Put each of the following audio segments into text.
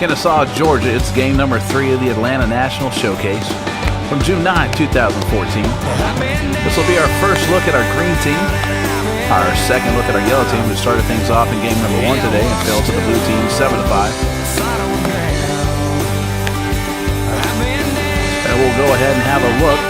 Kennesaw, Georgia. It's game number 3 of the Atlanta National Showcase from June 9, 2014. This will be our first look at our green team, our second look at our yellow team, who started things off in game number 1 today and fell to the blue team 7-5. And we'll go ahead and have a look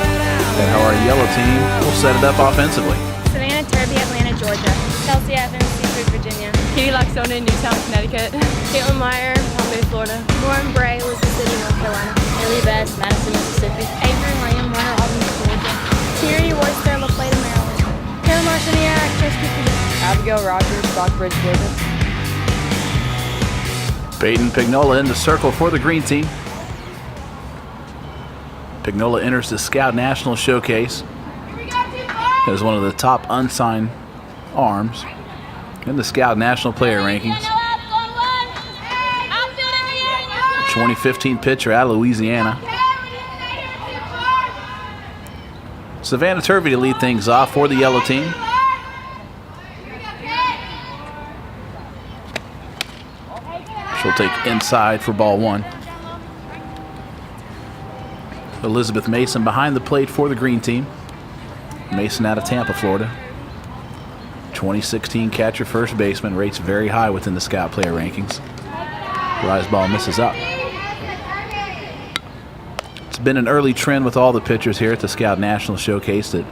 at how our yellow team will set it up offensively. Savannah Turby, Atlanta, Georgia. Kelsey Evans, Seaford, Virginia. Katie Laxona, Newtown, Connecticut. Caitlin Meyer, Palm Bay, Florida. Lauren Bray, Elizabeth City, North Carolina. Haley Best, Madison, Mississippi. Avery Lamb, Warner, Albany, Georgia. Tierney Royster, La Plata, Maryland. Taylor Marchiniak, Chesapeake, Virginia. Abigail Rogers, Stockbridge, Georgia. Peyton Pignola in the circle for the green team. Pignola enters the Scout National Showcase as one of the top unsigned arms in the Scout National Player Rankings. 2015 pitcher out of Louisiana. Savannah Turvey to lead things off for the yellow team. She'll take inside for ball 1. Elizabeth Mason behind the plate for the green team. Mason out of Tampa, Florida. 2016 catcher first baseman, rates very high within the Scout player rankings. Rise ball misses up. It's been an early trend with all the pitchers here at the Scout National Showcase that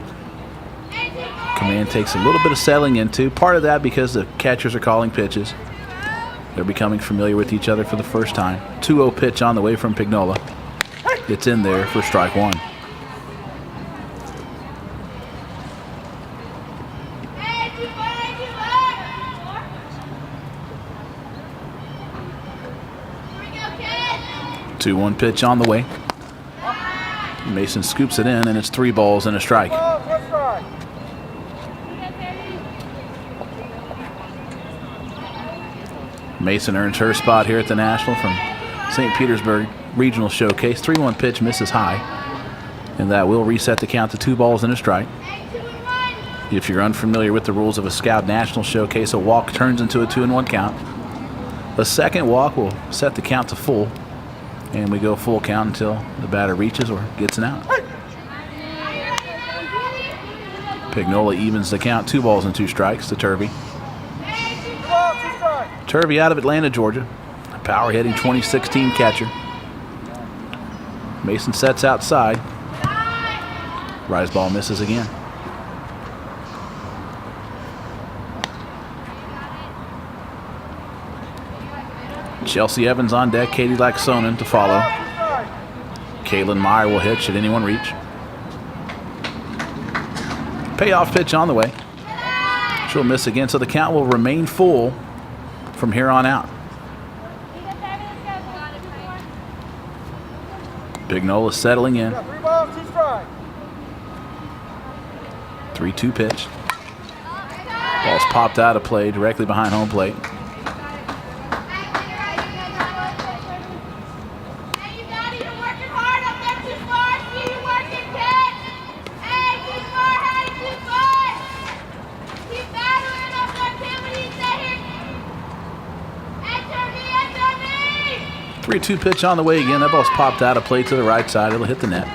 command takes a little bit of settling into. Part of that because the catchers are calling pitches. They're becoming familiar with each other for the first time. 2-0 pitch on the way from Pignola. It's in there for strike 1. Two-one pitch on the way. Mason scoops it in, and it's 3 balls and a strike. Mason earns her spot here at the National from St. Petersburg Regional Showcase. 3-1 pitch misses high, and that will reset the count to 2 balls and a strike. If you're unfamiliar with the rules of a Scout National Showcase, a walk turns into a 2-1 count. A second walk will set the count to full, and we go full count until the batter reaches or gets an out. Pignola evens the count, 2 balls and 2 strikes to Turvey. Turvey out of Atlanta, Georgia. Power hitting 2016 catcher. Mason sets outside. Rise ball misses again. Chelsea Evans on deck, Katie Laxonen to follow. Caitlin Meyer will hit should anyone reach. Payoff pitch on the way. She'll miss again, so the count will remain full from here on out. Pignola settling in. 3-2 pitch. Ball's popped out of play directly behind home plate. Three-two pitch on the way again. That ball's popped out of play to the right side. It'll hit the net.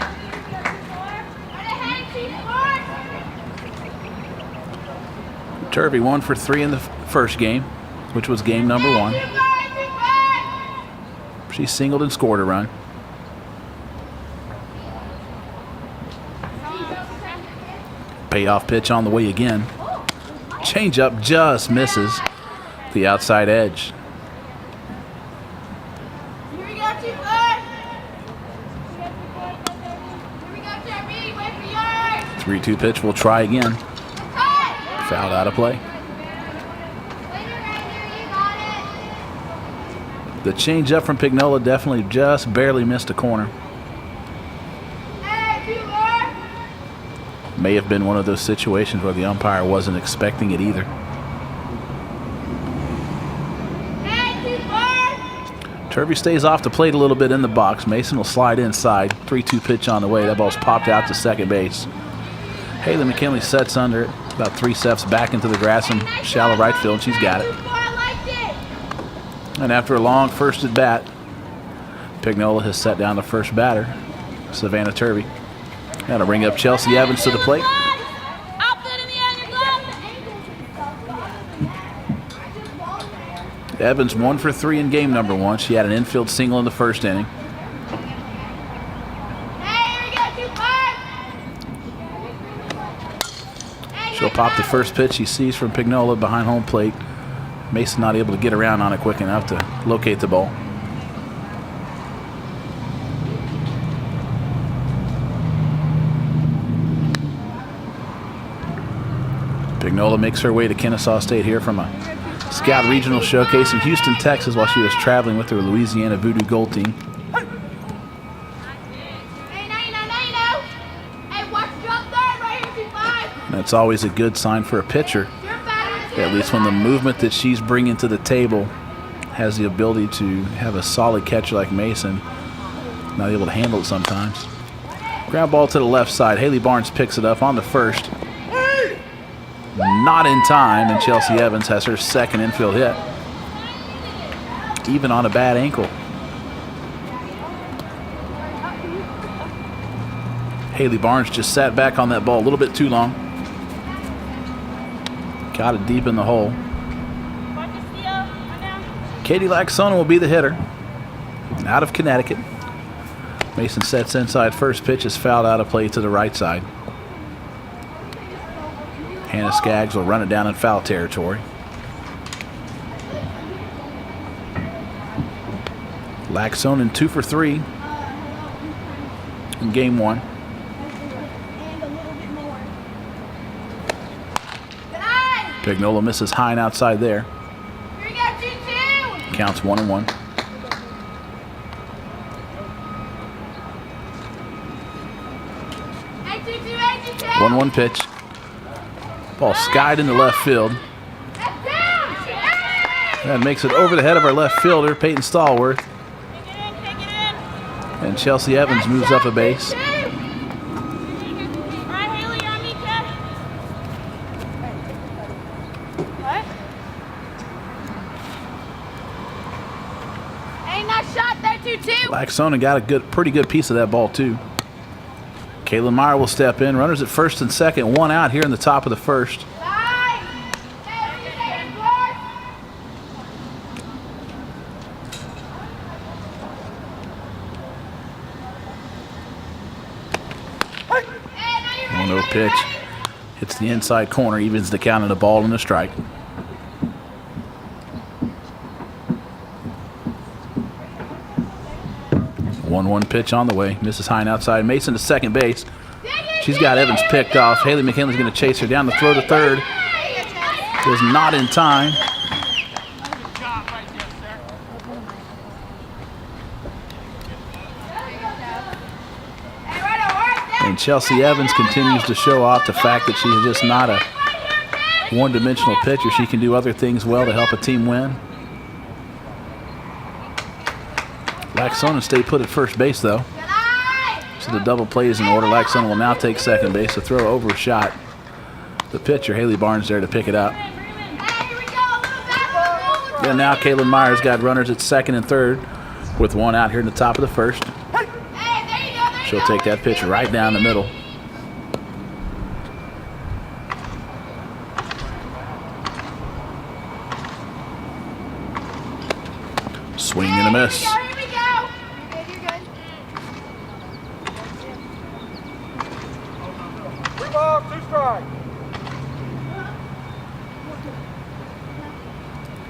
Turvey 1 for 3 in the first game, which was game number 1. She singled and scored a run. Payoff pitch on the way again. Changeup just misses the outside edge. 3-2 pitch, we'll try again. Fouled out of play. The changeup from Pignola definitely just barely missed a corner. May have been one of those situations where the umpire wasn't expecting it either. Turvey stays off the plate a little bit in the box. Mason will slide inside. 3-2 pitch on the way. That ball's popped out to second base. Haley McKinley sets under it. About 3 steps back into the grass in shallow right field. She's got it. And after a long first at bat, Pignola has set down the first batter, Savannah Turvey. That'll bring up Chelsea Evans to the plate. Evans 1 for 3 in game number 1. She had an infield single in the first inning. She'll pop the first pitch she sees from Pignola behind home plate. Mason not able to get around on it quick enough to locate the ball. Pignola makes her way to Kennesaw State here from a Scout Regional Showcase in Houston, Texas, while she was traveling with her Louisiana Voodoo Gold team. That's always a good sign for a pitcher, at least when the movement that she's bringing to the table has the ability to have a solid catcher like Mason, not able to handle it sometimes. Ground ball to the left side. Haley Barnes picks it up on the first. Not in time, and Chelsea Evans has her second infield hit, even on a bad ankle. Haley Barnes just sat back on that ball a little bit too long. Got it deep in the hole. Katie Laxona will be the hitter, out of Connecticut. Mason sets inside. First pitch is fouled out of play to the right side. Hannah Skaggs will run it down in foul territory. Laxonen 2 for 3 in game 1. Pignola misses high and outside there. Counts 1-1. One 1 pitch. Ball skied into left field. That makes it over the head of our left fielder, Peyton Stallworth. And Chelsea Evans moves up a base. Laxona got a pretty good piece of that ball too. Kaylin Meyer will step in. Runners at first and second. 1 out here in the top of the first. No pitch. Hits the inside corner. Evens the count of the ball and the strike. One pitch on the way. Misses high and outside. Mason to second base. She's got Evans picked off. Haley McKinley's going to chase her down the throw to third. Was not in time. And Chelsea Evans continues to show off the fact that she's just not a one-dimensional pitcher. She can do other things well to help a team win. Laxona stayed put at first base, though. So the double play is in order. Laxona will now take second base. The throw overshot the pitcher. Haley Barnes there to pick it up. And now Kaylin Meyer's got runners at second and third with 1 out here in the top of the first. She'll take that pitch right down the middle. Swing and a miss.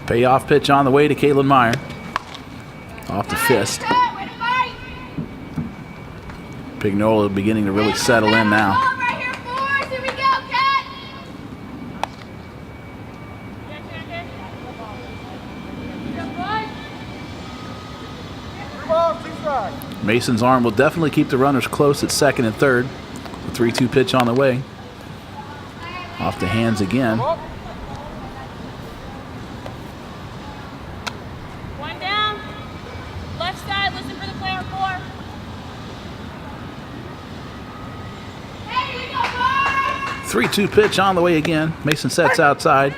Payoff pitch on the way to Kaylin Meyer. Off the fist. Pignola beginning to really settle in now. Mason's arm will definitely keep the runners close at second and third. The 3-2 pitch on the way. Off the hands again. One down. Left side, listen for the player 4. 3-2 pitch on the way again. Mason sets outside.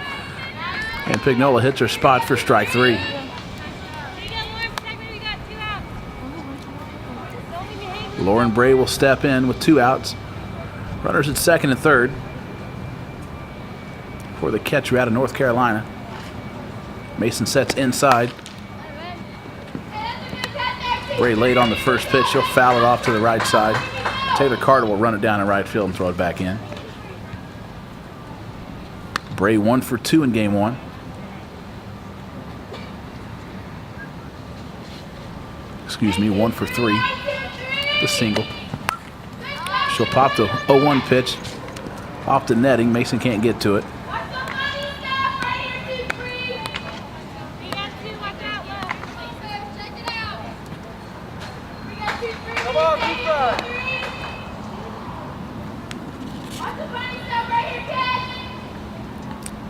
And Pignola hits her spot for strike 3. Lauren Bray will step in with 2 outs. Runners at second and third for the catcher out of North Carolina. Mason sets inside. Bray late on the first pitch. She'll foul it off to the right side. Taylor Carter will run it down in right field and throw it back in. Bray 1 for 2 in game 1. Excuse me, 1 for 3. The single. She'll pop the 0-1 pitch off the netting. Mason can't get to it.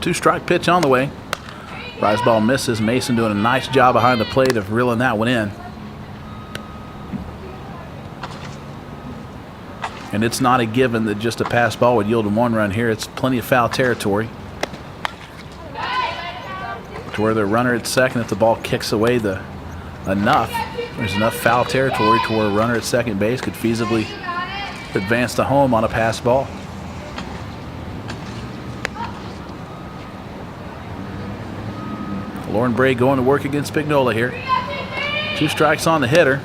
Two-strike pitch on the way. Rise ball misses. Mason doing a nice job behind the plate of reeling that one in. And it's not a given that just a pass ball would yield a 1 run here. It's plenty of foul territory. To where the runner at second, if the ball kicks away enough, there's enough foul territory to where a runner at second base could feasibly advance to home on a pass ball. Lauren Bray going to work against Pignola here. 2 strikes on the hitter.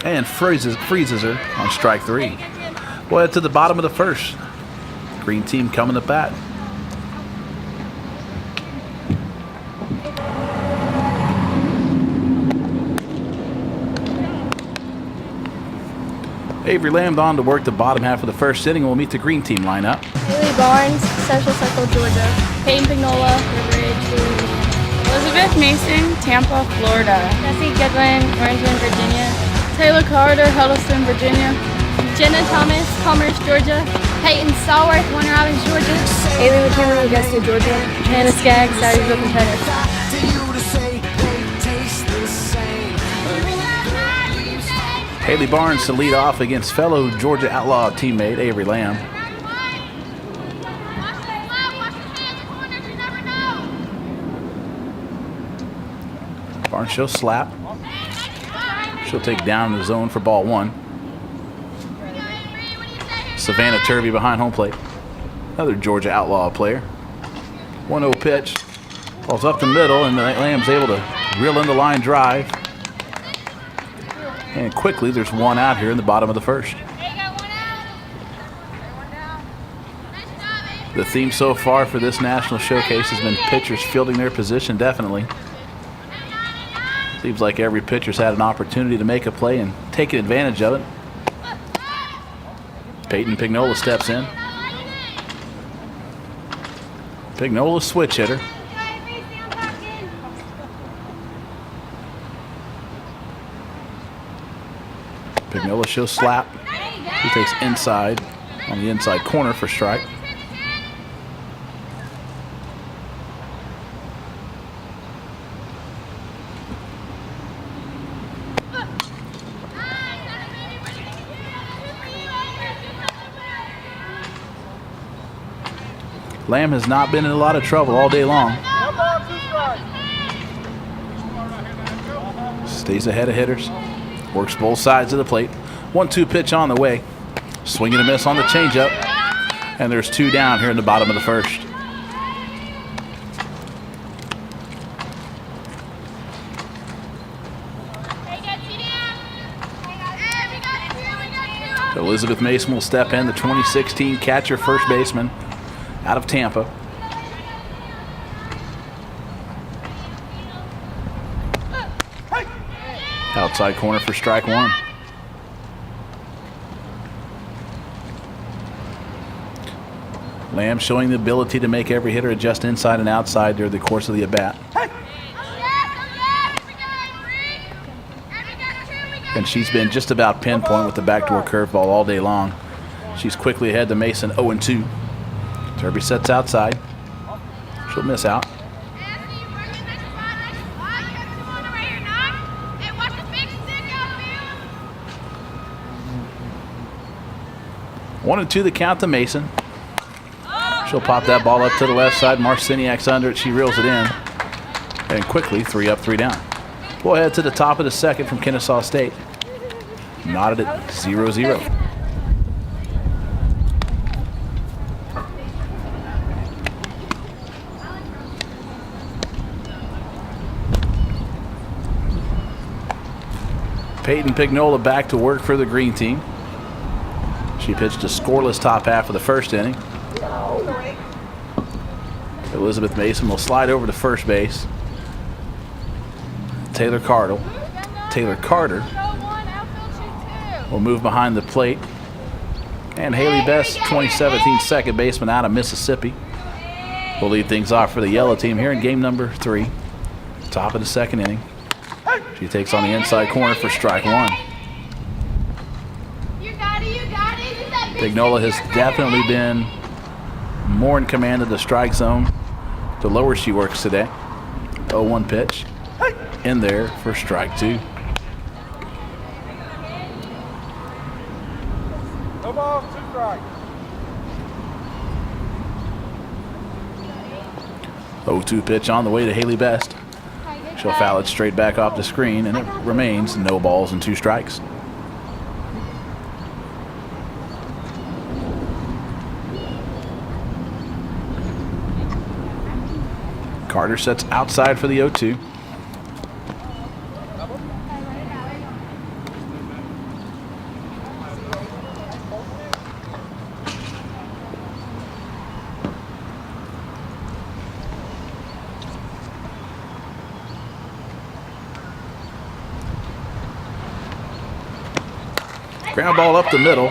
And freezes her on strike 3. We'll head to the bottom of the first. Green team coming to bat. Avery Lamb on to work the bottom half of the first inning. We'll meet the green team lineup. Haley Barnes, Central Circle, Georgia. Peyton Pignola, Riveridge, Elizabeth Mason, Tampa, Florida. Jesse Goodwin, Orangeman, Virginia. Taylor Carter, Huddleston, Virginia. Jenna Thomas, Commerce, Georgia. Peyton Stallworth, Warner Robins, Georgia. Haley McKinley, Augusta, Georgia. Hannah Skaggs, Sarysville, Kentucky. Haley Barnes to lead off against fellow Georgia Outlaw teammate Avery Lamb. Barnes she'll slap. She'll take down the zone for ball 1. Savannah Turvey behind home plate. Another Georgia Outlaw player. 1-0 pitch. Falls up the middle, and Lamb's able to reel in the line drive. And quickly, there's 1 out here in the bottom of the first. The theme so far for this national showcase has been pitchers fielding their position, definitely. Seems like every pitcher's had an opportunity to make a play and taking advantage of it. Peyton Pignola steps in. Pignola switch hitter. Pignola shows slap. He takes inside on the inside corner for strike. Lamb has not been in a lot of trouble all day long. Stays ahead of hitters. Works both sides of the plate. 1-2 pitch on the way. Swing and a miss on the changeup. And there's 2 down here in the bottom of the first. Elizabeth Mason will step in, the 2016 catcher first baseman out of Tampa. Outside corner for strike 1. Lamb showing the ability to make every hitter adjust inside and outside during the course of the at-bat. And she's been just about pinpoint with the backdoor curveball all day long. She's quickly ahead to Mason, 0-2. Turvey sets outside. She'll miss out. One and 2 the count to Mason. She'll pop that ball up to the left side. Marciniak's under it. She reels it in. And quickly, 3 up, 3 down. We'll head to the top of the second from Kennesaw State. knotted at 0-0. Peyton Pignola back to work for the green team. She pitched a scoreless top half of the first inning. Elizabeth Mason will slide over to first base. Taylor Carter will move behind the plate. And Haley Best, 2017 second baseman out of Mississippi, will lead things off for the yellow team here in game number 3. Top of the second inning. She takes on the inside corner for strike 1. Pignola has definitely been more in command of the strike zone the lower she works today. 0-1 pitch in there for strike 2. No balls, 2 strikes. 0-2 pitch on the way to Haley Best. She'll foul it straight back off the screen, and it remains no balls and 2 strikes. Carter sets outside for the 0-2. Ground ball up the middle.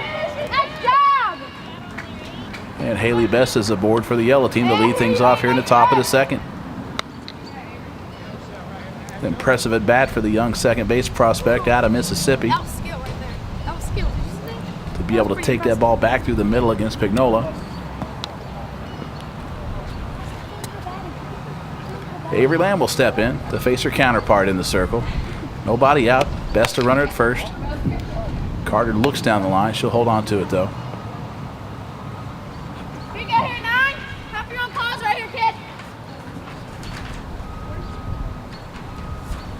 And Haley Best is aboard for the yellow team to lead things off here in the top of the second. Impressive at bat for the young second base prospect out of Mississippi. To be able to take that ball back through the middle against Pignola. Avery Lamb will step in to face her counterpart in the circle. Nobody out. Best to runner at first. Carter looks down the line. She'll hold on to it, though. You get here, 9. Have your own calls right here, kid.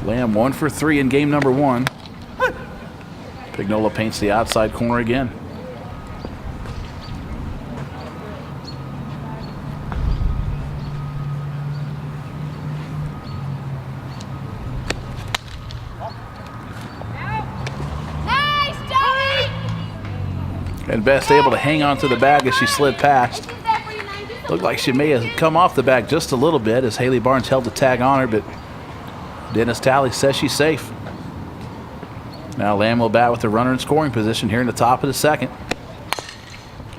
Lamb 1 for 3 in game number 1. Pignola paints the outside corner again. And Best able to hang on to the bag as she slid past. Looked like she may have come off the bag just a little bit as Haley Barnes held the tag on her, but Dennis Talley says she's safe. Now Lamb will bat with the runner in scoring position here in the top of the second.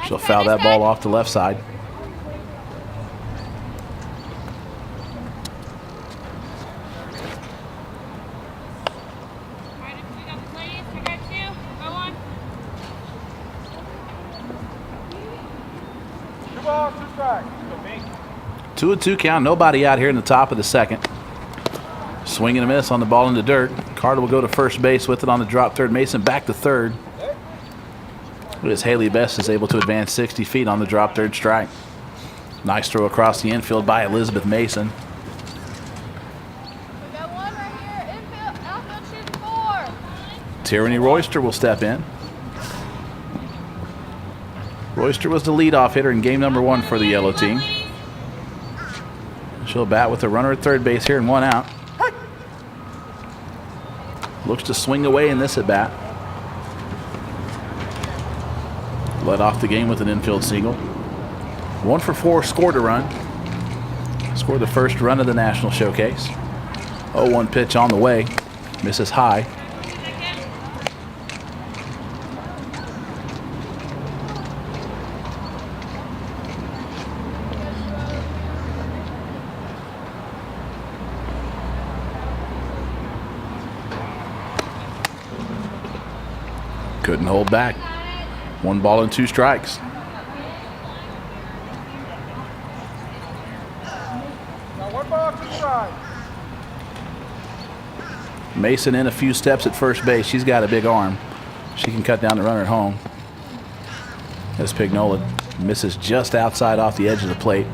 She'll foul that ball off the left side. Balls, 2 strikes. 2-2 count, nobody out here in the top of the second. Swing and a miss on the ball in the dirt. Carter will go to first base with it on the drop third. Mason back to third. As Haley Best is able to advance 60 feet on the drop third strike. Nice throw across the infield by Elizabeth Mason. We got one right here. Infield, outfield shooting 4. Tyranny Royster will step in. Royster was the leadoff hitter in game number 1 for the yellow team. She'll bat with a runner at third base here and 1 out. Looks to swing away in this at bat. Led off the game with an infield single. 1 for 4, scored a run. Scored the first run of the National Showcase. 0-1 pitch on the way. Misses high. Couldn't hold back. 1 ball and 2 strikes. Now 1 ball, 2 strikes. Mason in a few steps at first base. She's got a big arm. She can cut down the runner at home. As Pignola misses just outside off the edge of the plate.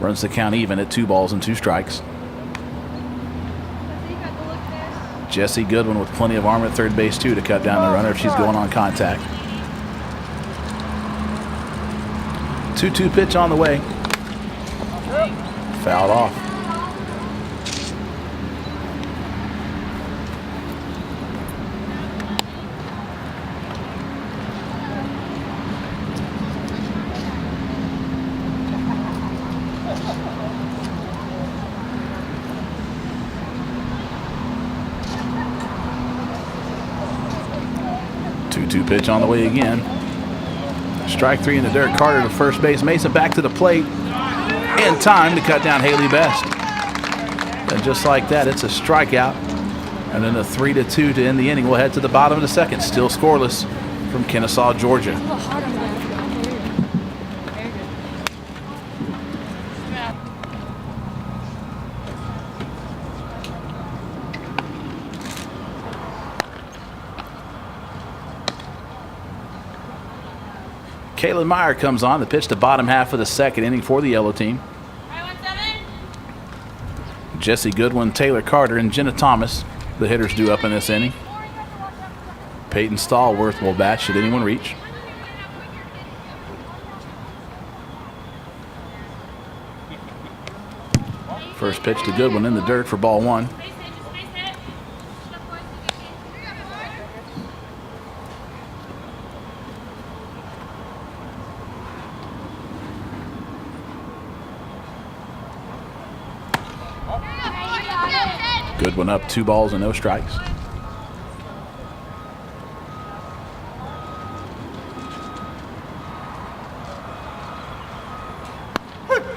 Runs the count even at 2 balls and 2 strikes. Jessie Goodwin with plenty of arm at third base, too, to cut down the runner if she's going on contact. 2-2 pitch on the way. Fouled off. Two pitch on the way again. Strike three in the dirt. Carter to first base. Mason back to the plate. In time to cut down Haley Best. And just like that, it's a strikeout. And then a 3-2 to end the inning. We'll head to the bottom of the second. Still scoreless from Kennesaw, Georgia. Kaylin Meyer comes on. The pitch to bottom half of the second inning for the yellow team. Jessie Goodwin, Taylor Carter, and Jenna Thomas, the hitters due up in this inning. Peyton Stallworth will bat should anyone reach. First pitch to Goodwin in the dirt for ball one. Goodwin up 2 balls and no strikes.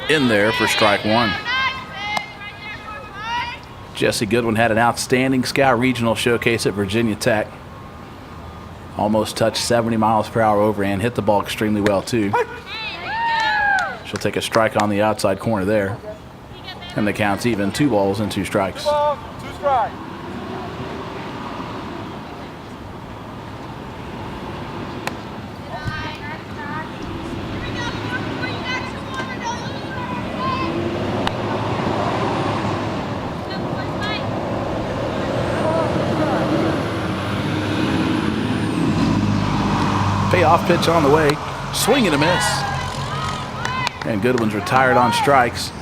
In there for strike one. Jessie Goodwin had an outstanding Scout Regional showcase at Virginia Tech. Almost touched 70 miles per hour over and hit the ball extremely well too. She'll take a strike on the outside corner there. And the count's even, 2 balls and 2 strikes. 2 balls, 2 strikes. Payoff pitch on the way. Swing and a miss. And Goodwin's retired on strikes.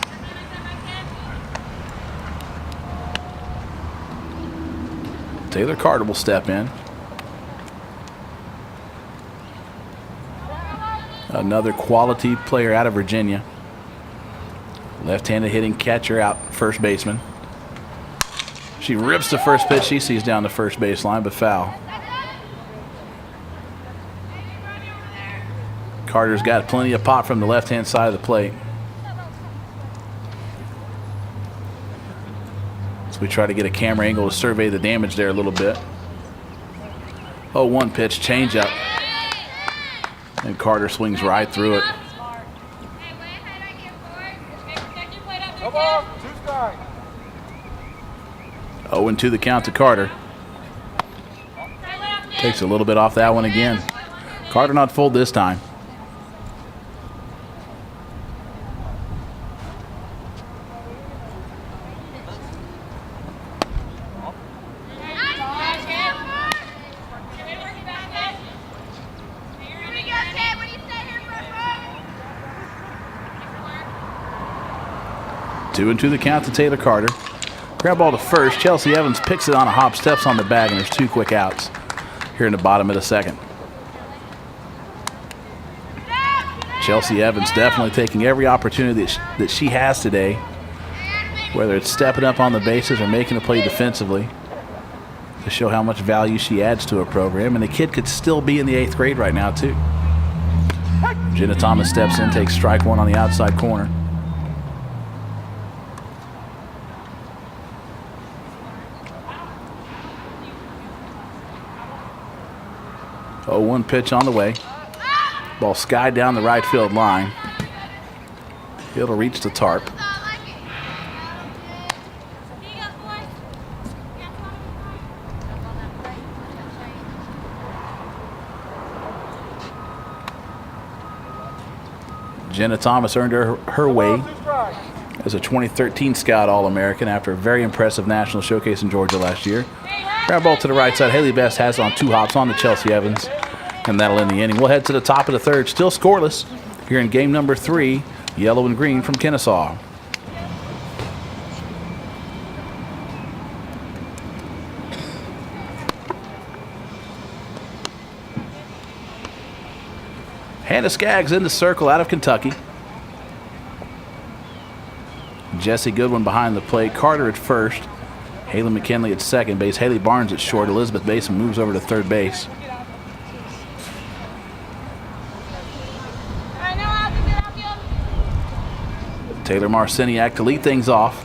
Taylor Carter will step in. Another quality player out of Virginia. Left-handed hitting catcher out, first baseman. She rips the first pitch. She sees down the first baseline, but foul. Carter's got plenty of pop from the left-hand side of the plate. So we try to get a camera angle to survey the damage there a little bit. 0-1 pitch, changeup. And Carter swings right through it. No balls, 2 strikes. 0-2 the count to Carter. Takes a little bit off that one again. Carter not full this time. Two and two the count to Taylor Carter. Ground ball to first. Chelsea Evans picks it on a hop, steps on the bag, and there's 2 quick outs here in the bottom of the second. Chelsea Evans definitely taking every opportunity that she has today, whether it's stepping up on the bases or making a play defensively, to show how much value she adds to a program. And the kid could still be in the 8th grade right now, too. Jenna Thomas steps in, takes strike one on the outside corner. Oh, 1 pitch on the way. Ball skied down the right field line. It'll reach the tarp. Jenna Thomas earned her way as a 2013 Scout All-American after a very impressive national showcase in Georgia last year. Ground ball to the right side. Haley Best has on 2 hops on to Chelsea Evans, and that'll end the inning. We'll head to the top of the third. Still scoreless here in game number 3, yellow and green from Kennesaw. Hannah Skaggs in the circle out of Kentucky. Jesse Goodwin behind the plate. Carter at first. Haley McKinley at second base. Haley Barnes at short. Elizabeth Basin moves over to third base. Taylor Marciniak to lead things off.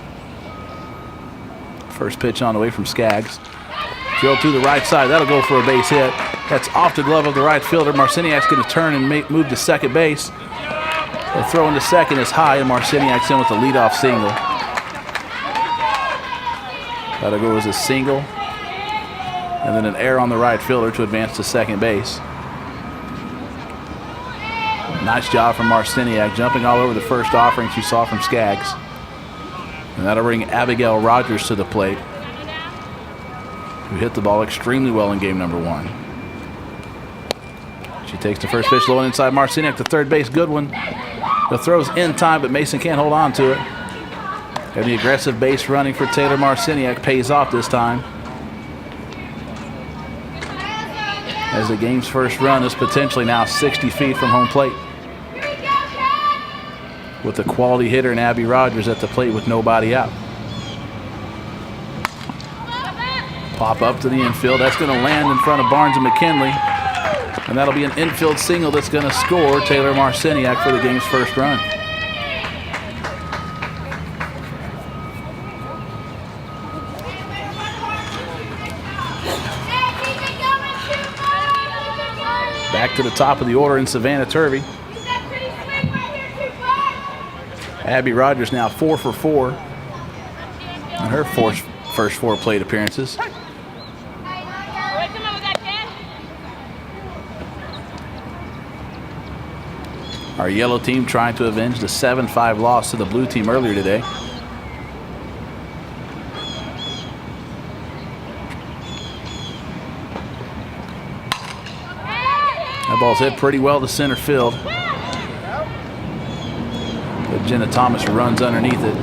First pitch on the way from Skaggs. Drilled to the right side. That'll go for a base hit. That's off the glove of the right fielder. Marciniak's going to turn and move to second base. The throw into second is high, and Marciniak's in with a leadoff single. That'll go as a single. And then an error on the right fielder to advance to second base. Nice job from Marciniak, jumping all over the first offering she saw from Skaggs. And that'll bring Abigail Rogers to the plate, who hit the ball extremely well in game number 1. She takes the first pitch low and inside. Marciniak to third base. Goodwin. The throw's in time, but Mason can't hold on to it. And the aggressive base running for Taylor Marciniak pays off this time, as the game's first run is potentially now 60 feet from home plate, with a quality hitter in Abby Rogers at the plate with nobody out. Pop up to the infield. That's going to land in front of Barnes and McKinley. And that'll be an infield single that's going to score Taylor Marciniak for the game's first run. Back to the top of the order in Savannah Turvey. Abby Rogers now 4 for 4 in her first 4 plate appearances. Our yellow team trying to avenge the 7-5 loss to the blue team earlier today. That ball's hit pretty well to center field, but Jenna Thomas runs underneath it.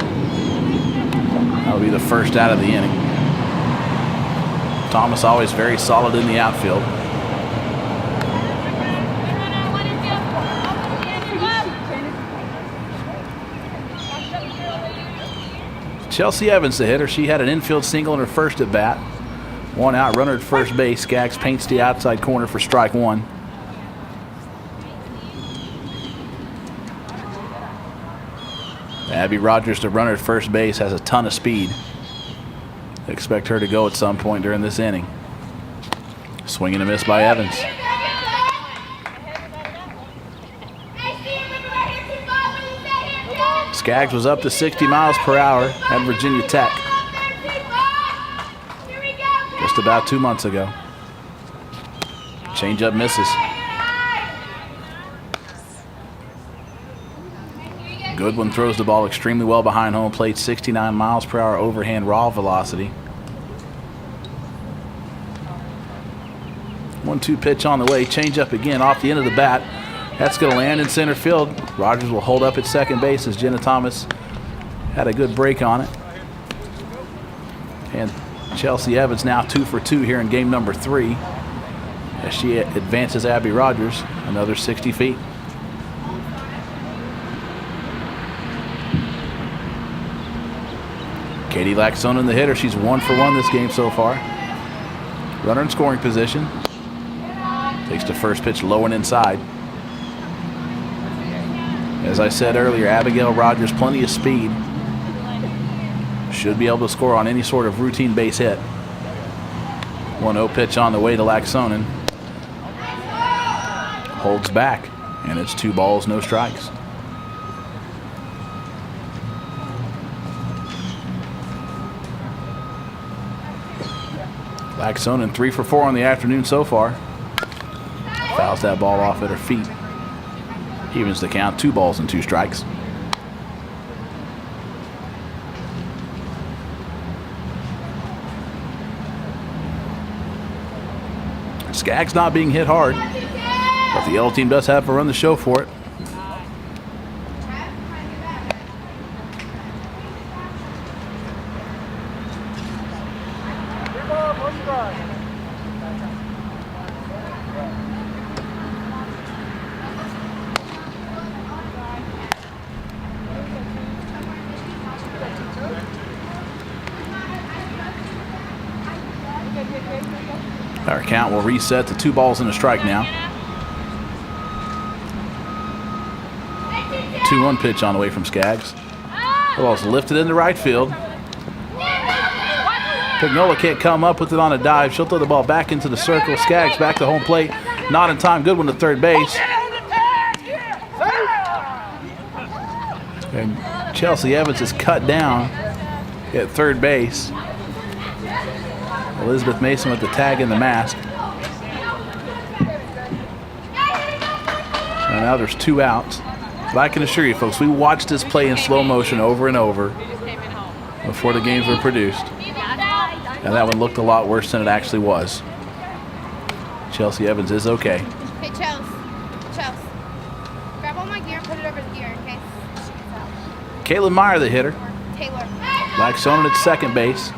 That'll be the first out of the inning. Thomas always very solid in the outfield. Chelsea Evans, the hitter. She had an infield single in her first at bat. 1 out, runner at first base. Skaggs paints the outside corner for strike 1. Abby Rogers, the runner at first base, has a ton of speed. Expect her to go at some point during this inning. Swing and a miss by Evans. Skaggs was up to 60 miles per hour at Virginia Tech just about 2 months ago. Changeup misses. Goodwin throws the ball extremely well behind home plate, 69 miles per hour overhand raw velocity. 1-2 pitch on the way. Changeup again off the end of the bat. That's going to land in center field. Rogers will hold up at second base as Jenna Thomas had a good break on it. And Chelsea Evans now 2 for 2 here in game number 3 as she advances Abby Rogers another 60 feet. Katie Laxonen, the hitter. She's 1 for 1 this game so far. Runner in scoring position. Takes the first pitch low and inside. As I said earlier, Abigail Rogers, plenty of speed. Should be able to score on any sort of routine base hit. 1-0 pitch on the way to Laxonen. Holds back, and it's 2 balls, no strikes. Laxonen 3 for 4 on the afternoon so far. Fouls that ball off at her feet. Evens the count, 2 balls and 2 strikes. Skaggs not being hit hard, but the yellow team does have to run the show for it. Our count will reset to 2 balls and a strike now. 2-1 pitch on the way from Skaggs. The ball's lifted into right field. Pignola can't come up with it on a dive. She'll throw the ball back into the circle. Skaggs back to home plate. Not in time. Good one to third base. And Chelsea Evans is cut down at third base. Elizabeth Mason with the tag and the mask. And now there's 2 outs. But I can assure you, folks, we watched this play in slow motion over and over before the games were produced. And that one looked a lot worse than it actually was. Chelsea Evans is okay. Hey, Chelsea. Grab all my gear and put it over here, okay? Caitlin Meyer, the hitter. Taylor. Black Sonnen at second base.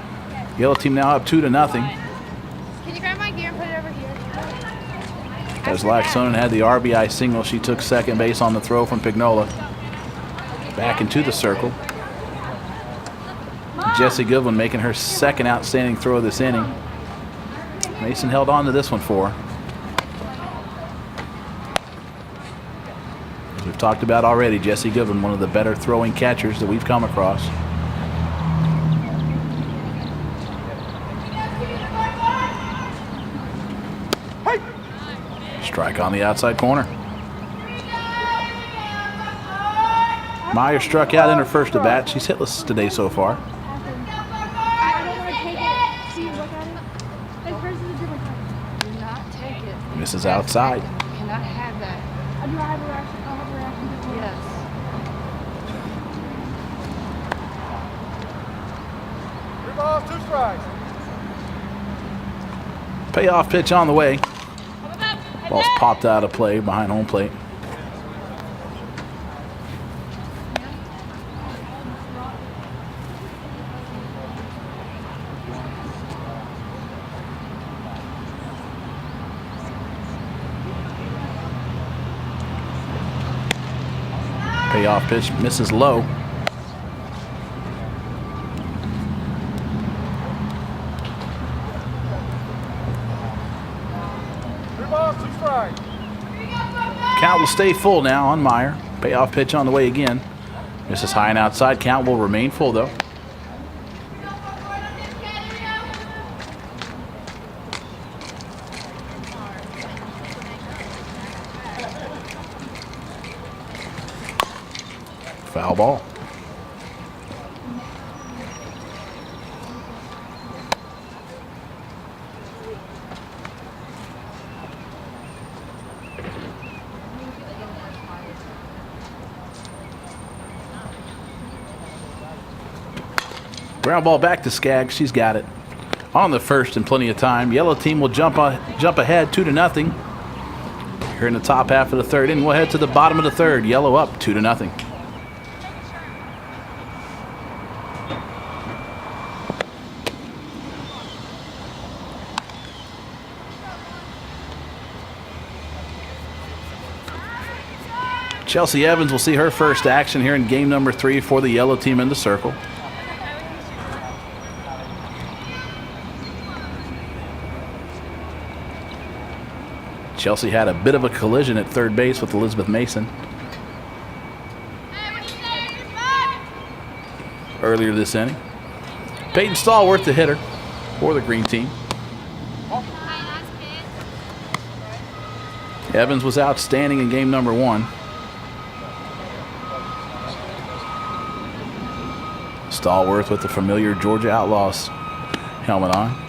Yellow team now up 2-0. Can you grab my gear and put it over here? As Laxonen had the RBI single, she took second base on the throw from Pignola. Back into the circle. Jessie Goodwin making her second outstanding throw of this inning. Mason held on to this one for her. As we've talked about already, Jessie Goodwin, one of the better throwing catchers that we've come across. Strike on the outside corner. Meyer struck out in her first at bat. She's hitless today so far. I don't want to take it. See, look at it. Like, hers is a different kind. Do not take it. Misses outside. You cannot have that. Do I have a reaction? I'll have a reaction to yes. 3 balls, 2 strikes. Payoff pitch on the way. Ball's popped out of play behind home plate. Payoff pitch misses low. Count will stay full now on Meyer. Payoff pitch on the way again. Misses high and outside. Count will remain full though. Foul ball. Ground ball back to Skaggs. She's got it. On the first and plenty of time. Yellow team will jump ahead 2-0. Here in the top half of the third inning. We'll head to the bottom of the third. Yellow up 2-0. Chelsea Evans will see her first action here in game number 3 for the yellow team in the circle. Chelsea had a bit of a collision at third base with Elizabeth Mason earlier this inning. Peyton Stallworth, the hitter for the green team. Evans was outstanding in game number 1. Stallworth with the familiar Georgia Outlaws helmet on.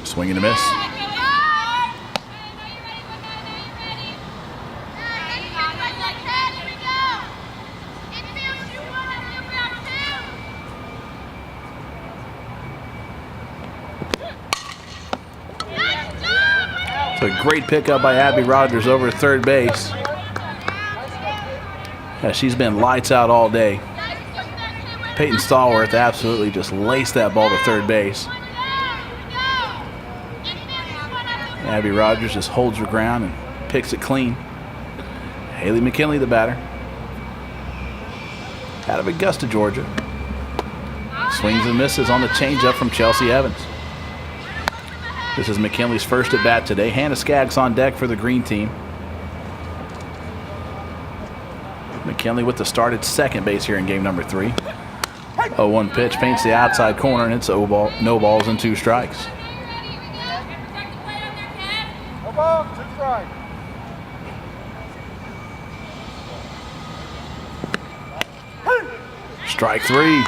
Swing and a miss. A great pickup by Abby Rogers over third base. Yeah, she's been lights out all day. Peyton Stallworth absolutely just laced that ball to third base. Abby Rogers just holds her ground and picks it clean. Haley McKinley, the batter. Out of Augusta, Georgia. Swings and misses on the changeup from Chelsea Evans. This is McKinley's first at bat today. Hannah Skaggs on deck for the green team. McKinley with the start at second base here in game number 3. 0-1 pitch paints the outside corner, and it's no balls and 2 strikes. No ball, 2 strikes. Strike 3.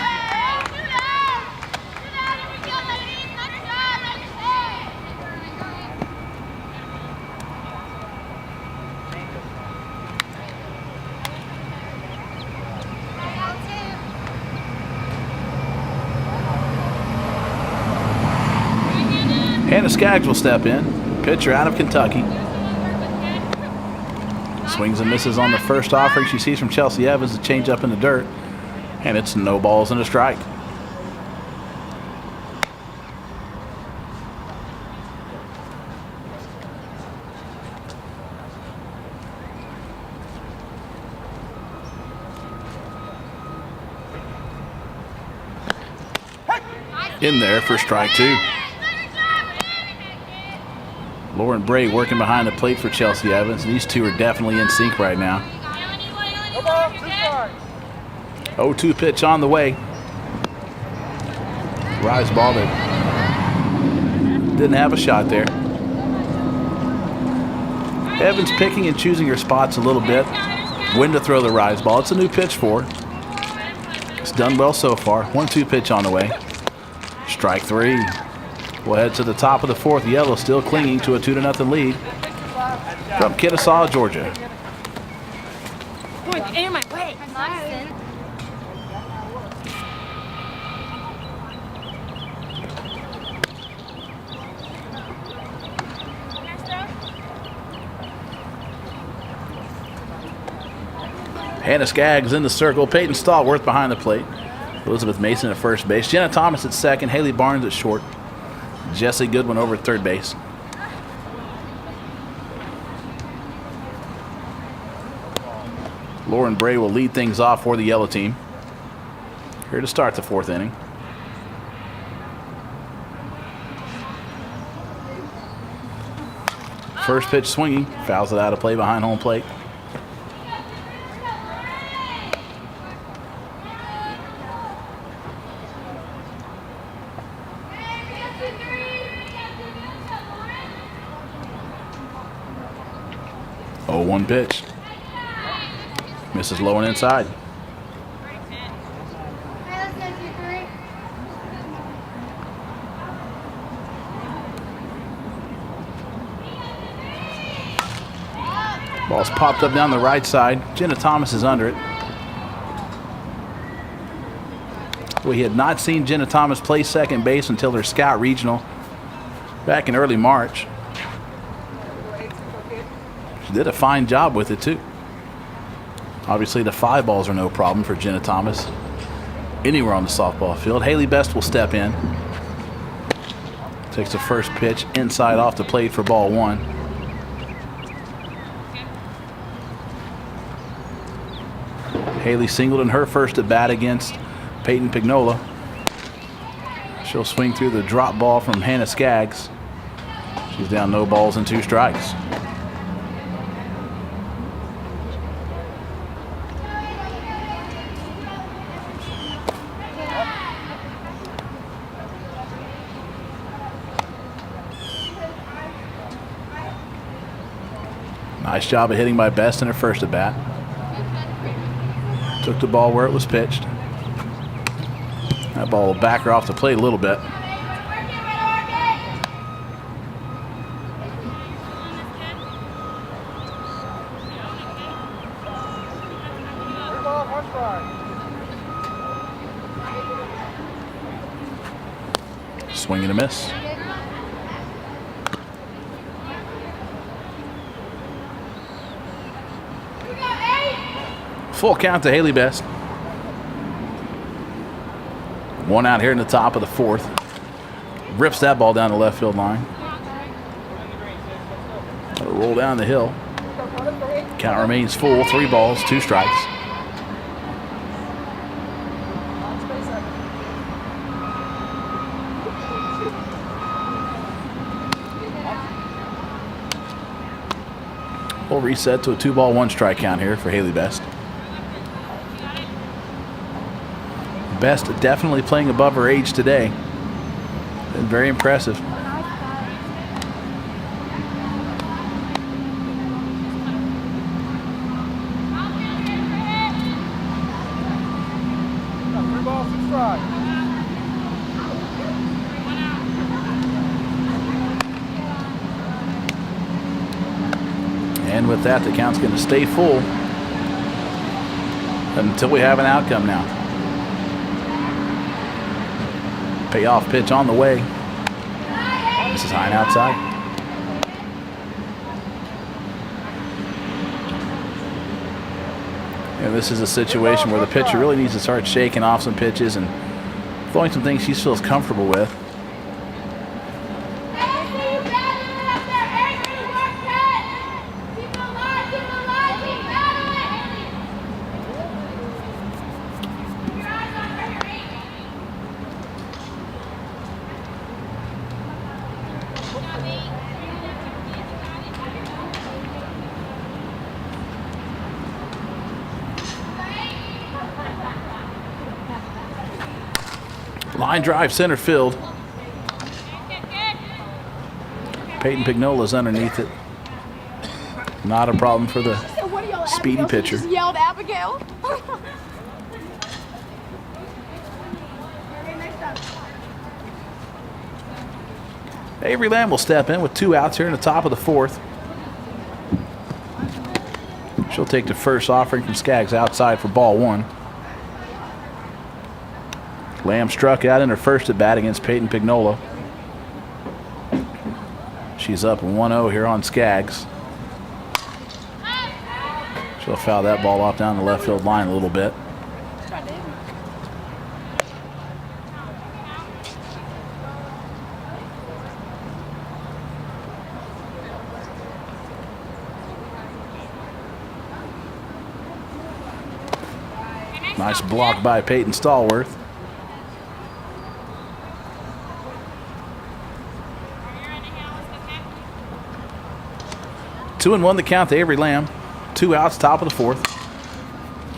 Hannah Skaggs will step in. Pitcher out of Kentucky. Swings and misses on the first offering she sees from Chelsea Evans. The change up in the dirt. And it's no balls and a strike. In there for strike 2. Lauren Bray working behind the plate for Chelsea Evans. These two are definitely in sync right now. No ball, 2 strikes. 0-2 pitch on the way. Rise ball that didn't have a shot there. Evans picking and choosing her spots a little bit. When to throw the rise ball. It's a new pitch for her. It's done well so far. 1-2 pitch on the way. Strike 3. We'll head to the top of the 4th. Yellow still clinging to a 2-0 lead from Kennesaw, Georgia. In my way. Hannah Skaggs in the circle. Peyton Stallworth behind the plate. Elizabeth Mason at first base. Jenna Thomas at second. Haley Barnes at short. Jessie Goodwin over at third base. Lauren Bray will lead things off for the yellow team. Here to start the 4th inning. First pitch swinging. Fouls it out of play behind home plate. One pitch. Misses low and inside. Ball's popped up down the right side. Jenna Thomas is under it. We had not seen Jenna Thomas play second base until their scout regional back in early March. She did a fine job with it too. Obviously the 5 balls are no problem for Jenna Thomas anywhere on the softball field. Haley Best will step in. Takes the first pitch inside off the plate for ball 1. Haley singled in her first at bat against Peyton Pignola. She'll swing through the drop ball from Hannah Skaggs. She's down no balls and 2 strikes. Nice job of hitting by Best in her first at bat. Took the ball where it was pitched. That ball will back her off the plate a little bit. Swing and a miss. Full count to Haley Best. One out here in the top of the fourth. Rips that ball down the left field line. It'll roll down the hill. Count remains full. 3 balls, 2 strikes. We'll reset to a 2-ball, 1 strike count here for Haley Best. Best definitely playing above her age today. Been very impressive. And with that, the count's going to stay full until we have an outcome now. Payoff pitch on the way. This is high and outside. And this is a situation where the pitcher really needs to start shaking off some pitches and throwing some things she feels comfortable with. Line drive center field. Peyton Pignola's underneath it. Not a problem for the speedy pitcher. Just yelled Abigail. Avery Lamb will step in with 2 outs here in the top of the fourth. She'll take the first offering from Skaggs outside for ball 1. Lamb struck out in her first at bat against Peyton Pignola. She's up 1-0 here on Skaggs. She'll foul that ball off down the left field line a little bit. Nice block by Peyton Stallworth. Two and 1 the count to Avery Lamb. 2 outs, top of the fourth.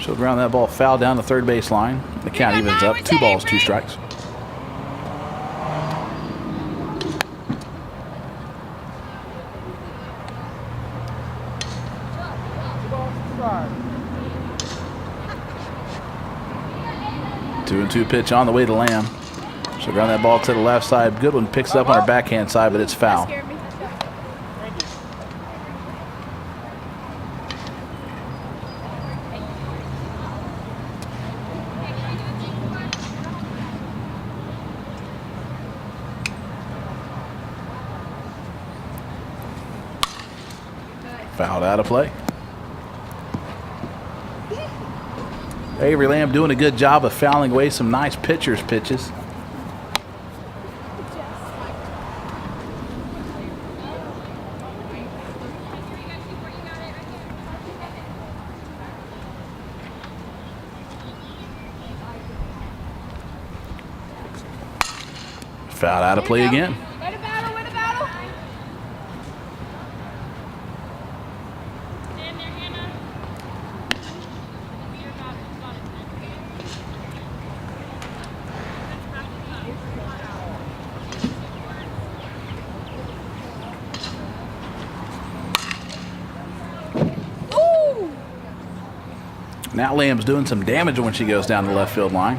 She'll ground that ball foul down the third base line. The count evens up. 2 balls, 2 strikes. Two and 2 pitch on the way to Lamb. She'll ground that ball to the left side. Goodwin picks it up on her backhand side, but it's foul. Fouled out of play. Avery Lamb doing a good job of fouling away some nice pitcher's pitches. Fouled out of play again. Way to battle, way to battle. Ooh! Now Lamb's doing some damage when she goes down the left field line.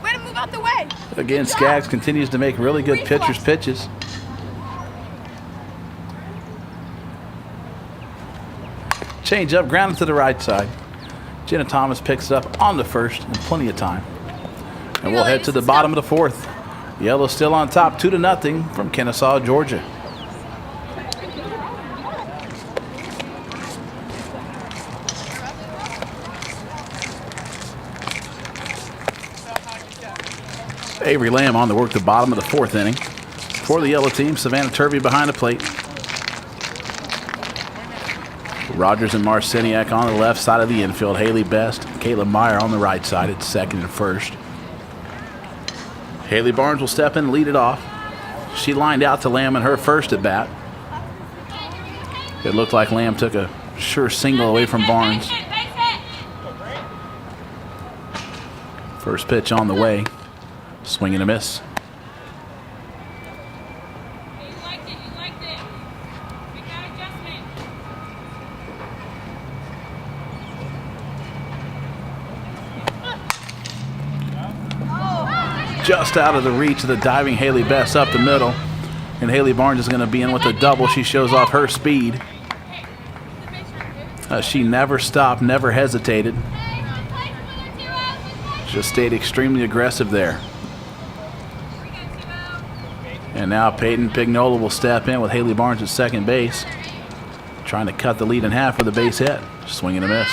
Way to move out the way. Again, Skaggs continues to make really good pitcher's pitches. Change up, grounded to the right side. Jenna Thomas picks it up on the first in plenty of time. And we'll head to the bottom of the fourth. Yellow still on top, 2-0 from Kennesaw, Georgia. Avery Lamb on to work the bottom of the 4th inning. For the yellow team, Savannah Turvey behind the plate. Rogers and Marciniak on the left side of the infield. Haley Best, Caitlin Meyer on the right side at second and first. Haley Barnes will step in and lead it off. She lined out to Lamb in her first at bat. It looked like Lamb took a sure single away from Barnes. First pitch on the way. Swing and a miss. Just out of the reach of the diving Haley Best up the middle. And Haley Barnes is going to be in with a double. She shows off her speed. She never stopped, never hesitated. Just stayed extremely aggressive there. And now Peyton Pignola will step in with Haley Barnes at second base. Trying to cut the lead in half with a base hit. Swing and a miss.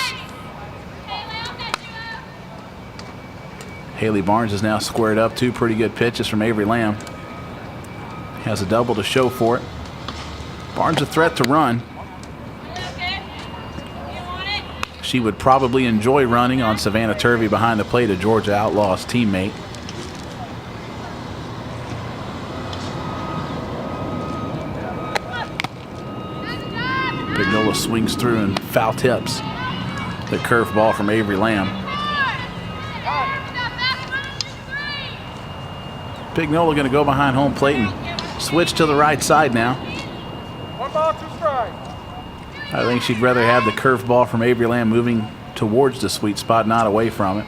Haley Barnes is now squared up. 2 pretty good pitches from Avery Lamb. Has a double to show for it. Barnes a threat to run. She would probably enjoy running on Savannah Turvey behind the plate, a Georgia Outlaws teammate. Pignola swings through and foul tips the curveball from Avery Lamb. Pignola going to go behind home plate and switch to the right side now. 1 ball, 2 strikes. I think she'd rather have the curveball from Avery Lamb moving towards the sweet spot, not away from it.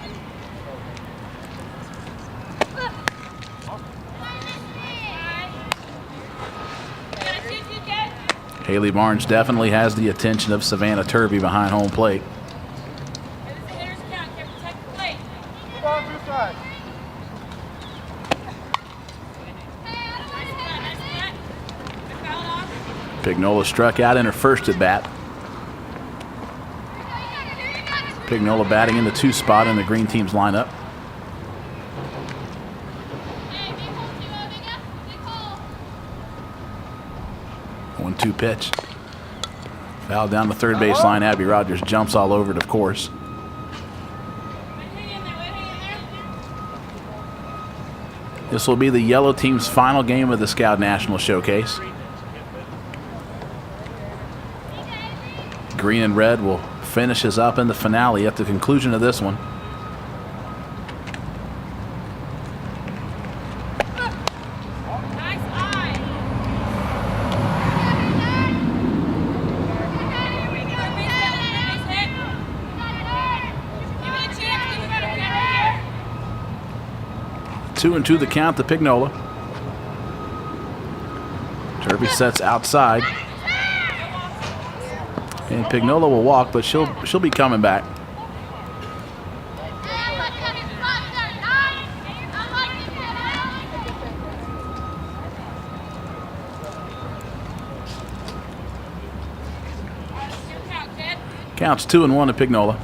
Haley Barnes definitely has the attention of Savannah Turvey behind home plate. 2 balls, 2 strikes. Pignola struck out in her first at bat. Pignola batting in the 2 spot in the green team's lineup. One 2 pitch. Foul down the third baseline. Abby Rogers jumps all over it, of course. This will be the yellow team's final game of the Scout National Showcase. Green and red will finish us up in the finale at the conclusion of this one. Two and 2 the count to Pignola. Turvey sets outside. And Pignola will walk, but she'll be coming back. Counts 2 and 1 to Pignola.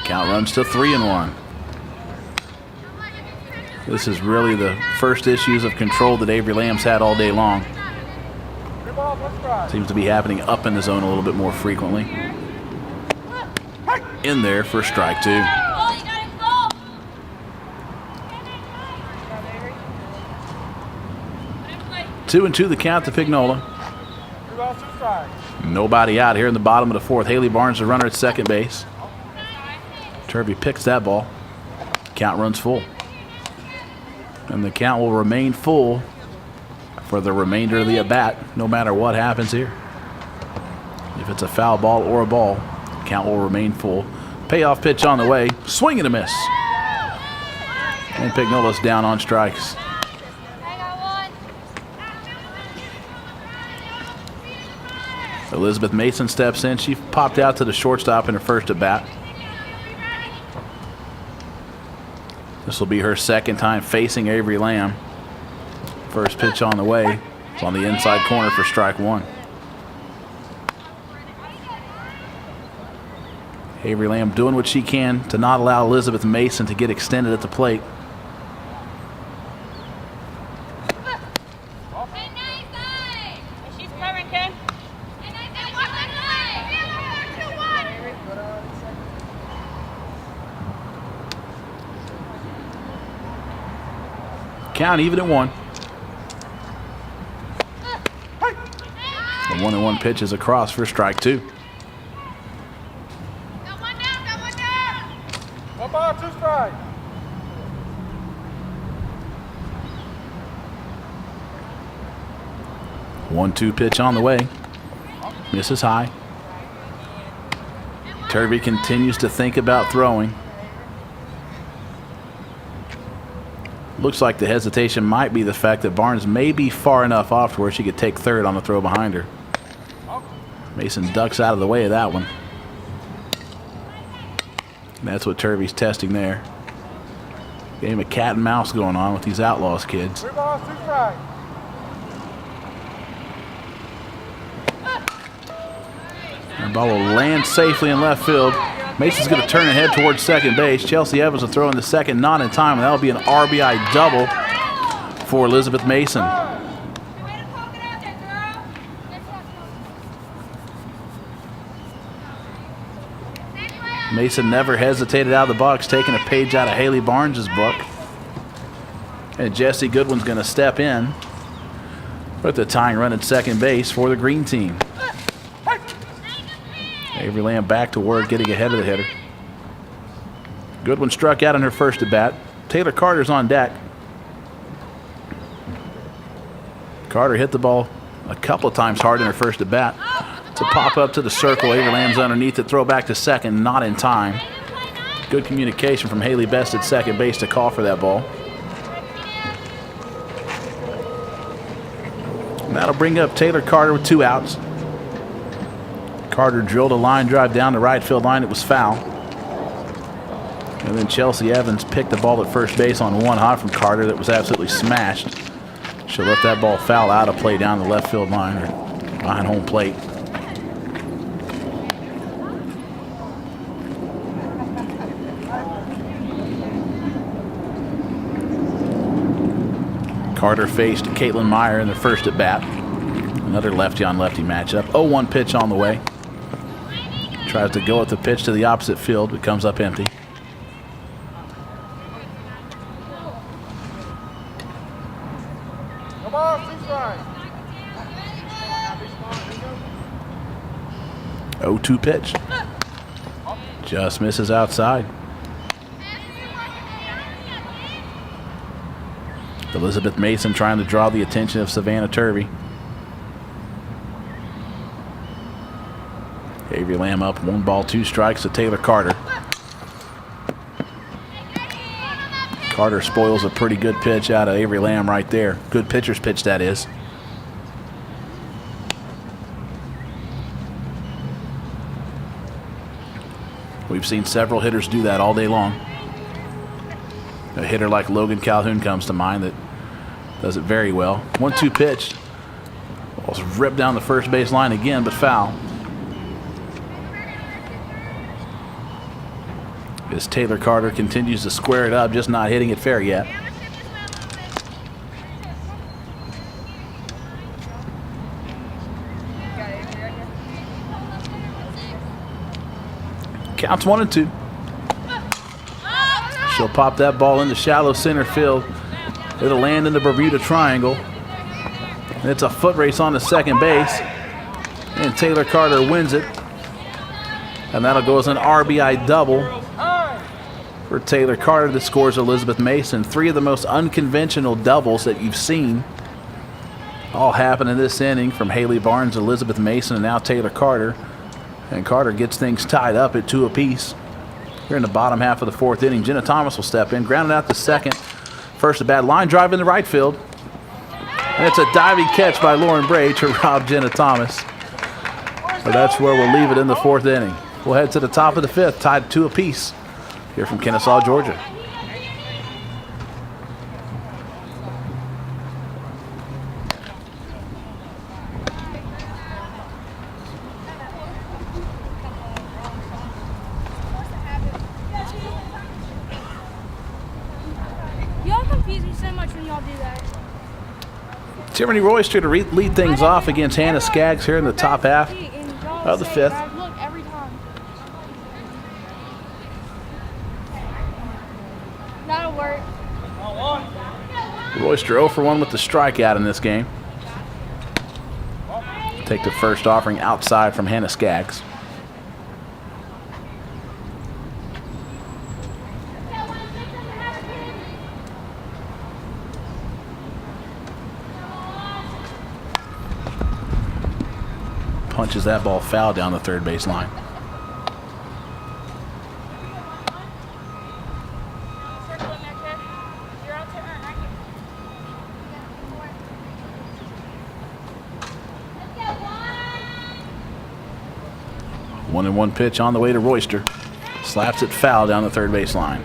Count runs to 3 and 1. This is really the first issues of control that Avery Lamb's had all day long. Seems to be happening up in the zone a little bit more frequently. In there for strike 2. Two and 2 the count to Pignola. 3 balls, 2 strikes. Nobody out here in the bottom of the 4th. Haley Barnes, the runner at second base. Turvey picks that ball. Count runs full. And the count will remain full for the remainder of the at-bat, no matter what happens here. If it's a foul ball or a ball, the count will remain full. Payoff pitch on the way. Swing and a miss. And Pignola's down on strikes. Elizabeth Mason steps in. She popped out to the shortstop in her first at-bat. This will be her second time facing Avery Lamb. First pitch on the way. It's on the inside corner for strike 1. Avery Lamb doing what she can to not allow Elizabeth Mason to get extended at the plate. She's covering, Ken. Count even at 1. The 1-1 pitch is across for strike 2. One ball, 2 strikes. One-two pitch on the way. Misses high. Turvey continues to think about throwing. Looks like the hesitation might be the fact that Barnes may be far enough off to where she could take third on the throw behind her. Mason ducks out of the way of that one. And that's what Turvey's testing there. Game of cat and mouse going on with these Outlaws kids. 3 balls, 2 strikes. The ball will land safely in left field. Mason's going to turn and head towards second base. Chelsea Evans will throw in the second, not in time, and that'll be an RBI double for Elizabeth Mason. Mason never hesitated out of the box, taking a page out of Haley Barnes' book. And Jesse Goodwin's going to step in with the tying run at second base for the green team. Avery Lamb back to work, getting ahead of the hitter. Goodwin struck out on her first at bat. Taylor Carter's on deck. Carter hit the ball a couple of times hard in her first at bat. To pop up to the circle, Avery Lamb's underneath it, throw back to second, not in time. Good communication from Haley Best at second base to call for that ball. And that'll bring up Taylor Carter with 2 outs. Carter drilled a line drive down the right field line. It was foul. And then Chelsea Evans picked the ball at first base on 1 hop from Carter that was absolutely smashed. She'll let that ball foul out of play down the left field line or behind home plate. Carter faced Caitlin Meyer in the first at bat. Another lefty on lefty matchup. 0-1 pitch on the way. Tries to go with the pitch to the opposite field, but comes up empty. Come on, 2 strikes. 0-2 pitch. Just misses outside. Elizabeth Mason trying to draw the attention of Savannah Turvey. Avery Lamb up 1 ball, 2 strikes to Taylor Carter. Carter spoils a pretty good pitch out of Avery Lamb right there. Good pitcher's pitch, that is. We've seen several hitters do that all day long. A hitter like Logan Calhoun comes to mind that does it very well. 1-2 pitch. Ball's ripped down the first base line again, but foul. As Taylor Carter continues to square it up, just not hitting it fair yet. Counts 1-2. She'll pop that ball into shallow center field. It'll land in the Bermuda Triangle. And it's a foot race on the second base. And Taylor Carter wins it. And that'll go as an RBI double for Taylor Carter that scores Elizabeth Mason. 3 of the most unconventional doubles that you've seen all happen in this inning from Haley Barnes, Elizabeth Mason, and now Taylor Carter. And Carter gets things tied up at 2 apiece. Here in the bottom half of the 4th inning, Jenna Thomas will step in, grounded out to second. First at bat, line drive in the right field. And it's a diving catch by Lauren Bray to rob Jenna Thomas. But that's where we'll leave it in the 4th inning. We'll head to the top of the 5th, tied 2 apiece. Here from Kennesaw, Georgia. so much when y'all do that. Tierney Royster to lead things off against Hannah Skaggs here in the top half of the fifth. Look, every time. That'll work. Royster 0 for 1 with the strikeout in this game. Take the first offering outside from Hannah Skaggs. Punches that ball foul down the third base line. Circle in there, kid. You're out to earn right here. 1-1 pitch on the way to Royster. Slaps it foul down the third base line.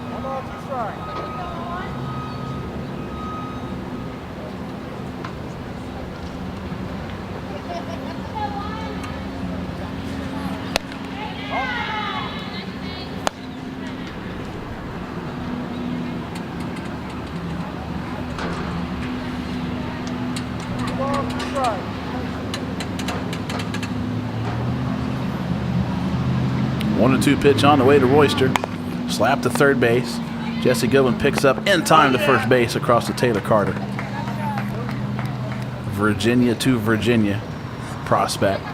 One ball, two strikes. Two balls, two strikes. 1-2 pitch on the way to Royster. Slap to third base. Jesse Goodwin picks up in time to first base across to Taylor Carter. Virginia to Virginia prospect.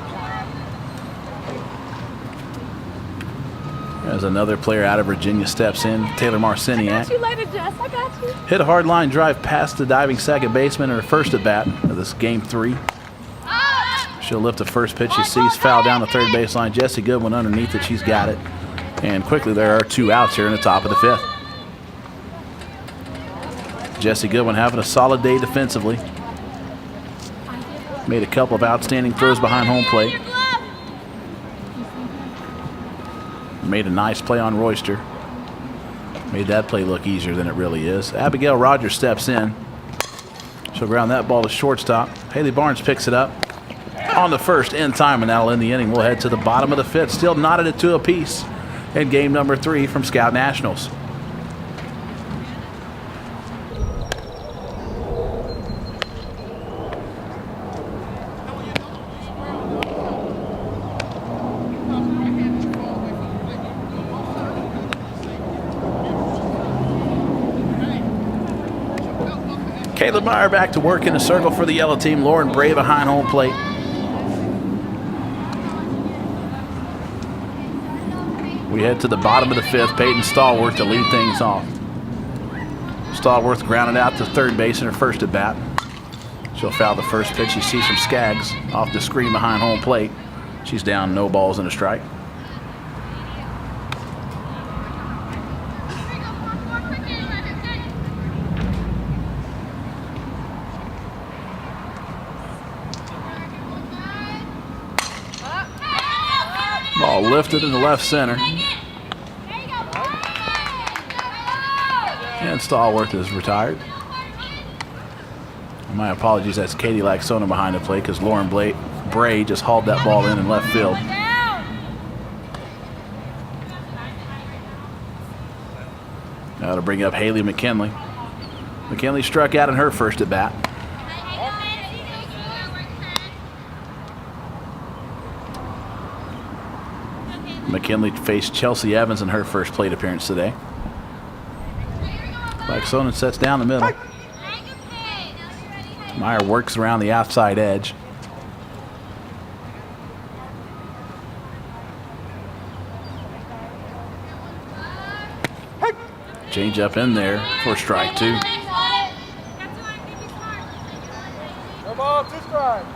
As another player out of Virginia steps in, Taylor Marciniak. You later, Jess. I got you. Hit a hard line drive past the diving second baseman in her first at bat of this game 3. She'll lift the first pitch she sees, foul down the third baseline. Jesse Goodwin underneath it, she's got it. And quickly there are 2 outs here in the top of the 5th. Jesse Goodwin having a solid day defensively. Made a couple of outstanding throws behind home plate. Made a nice play on Royster. Made that play look easier than it really is. Abigail Rogers steps in. She'll ground that ball to shortstop. Haley Barnes picks it up on the first in time, and that'll end the inning. We'll head to the bottom of the 5th. Still knotted at 2 apiece in game number 3 from Scout Nationals. Caleb Meyer back to work in the circle for the yellow team. Lauren Bray behind home plate. We head to the bottom of the 5th. Peyton Stallworth to lead things off. Stallworth grounded out to third base in her first at bat. She'll foul the first pitch she sees from Skaggs off the screen behind home plate. She's down, no balls and a strike. Ball lifted in the left center. And Stallworth is retired. My apologies, that's Katie Laxona behind the plate because Lauren Bray just hauled that ball in left field. Now to bring up Haley McKinley. McKinley struck out in her first at bat. McKinley faced Chelsea Evans in her first plate appearance today. Laxonen sets down the middle. Meyer works around the outside edge. Change up in there for strike 2. No ball, 2 strikes.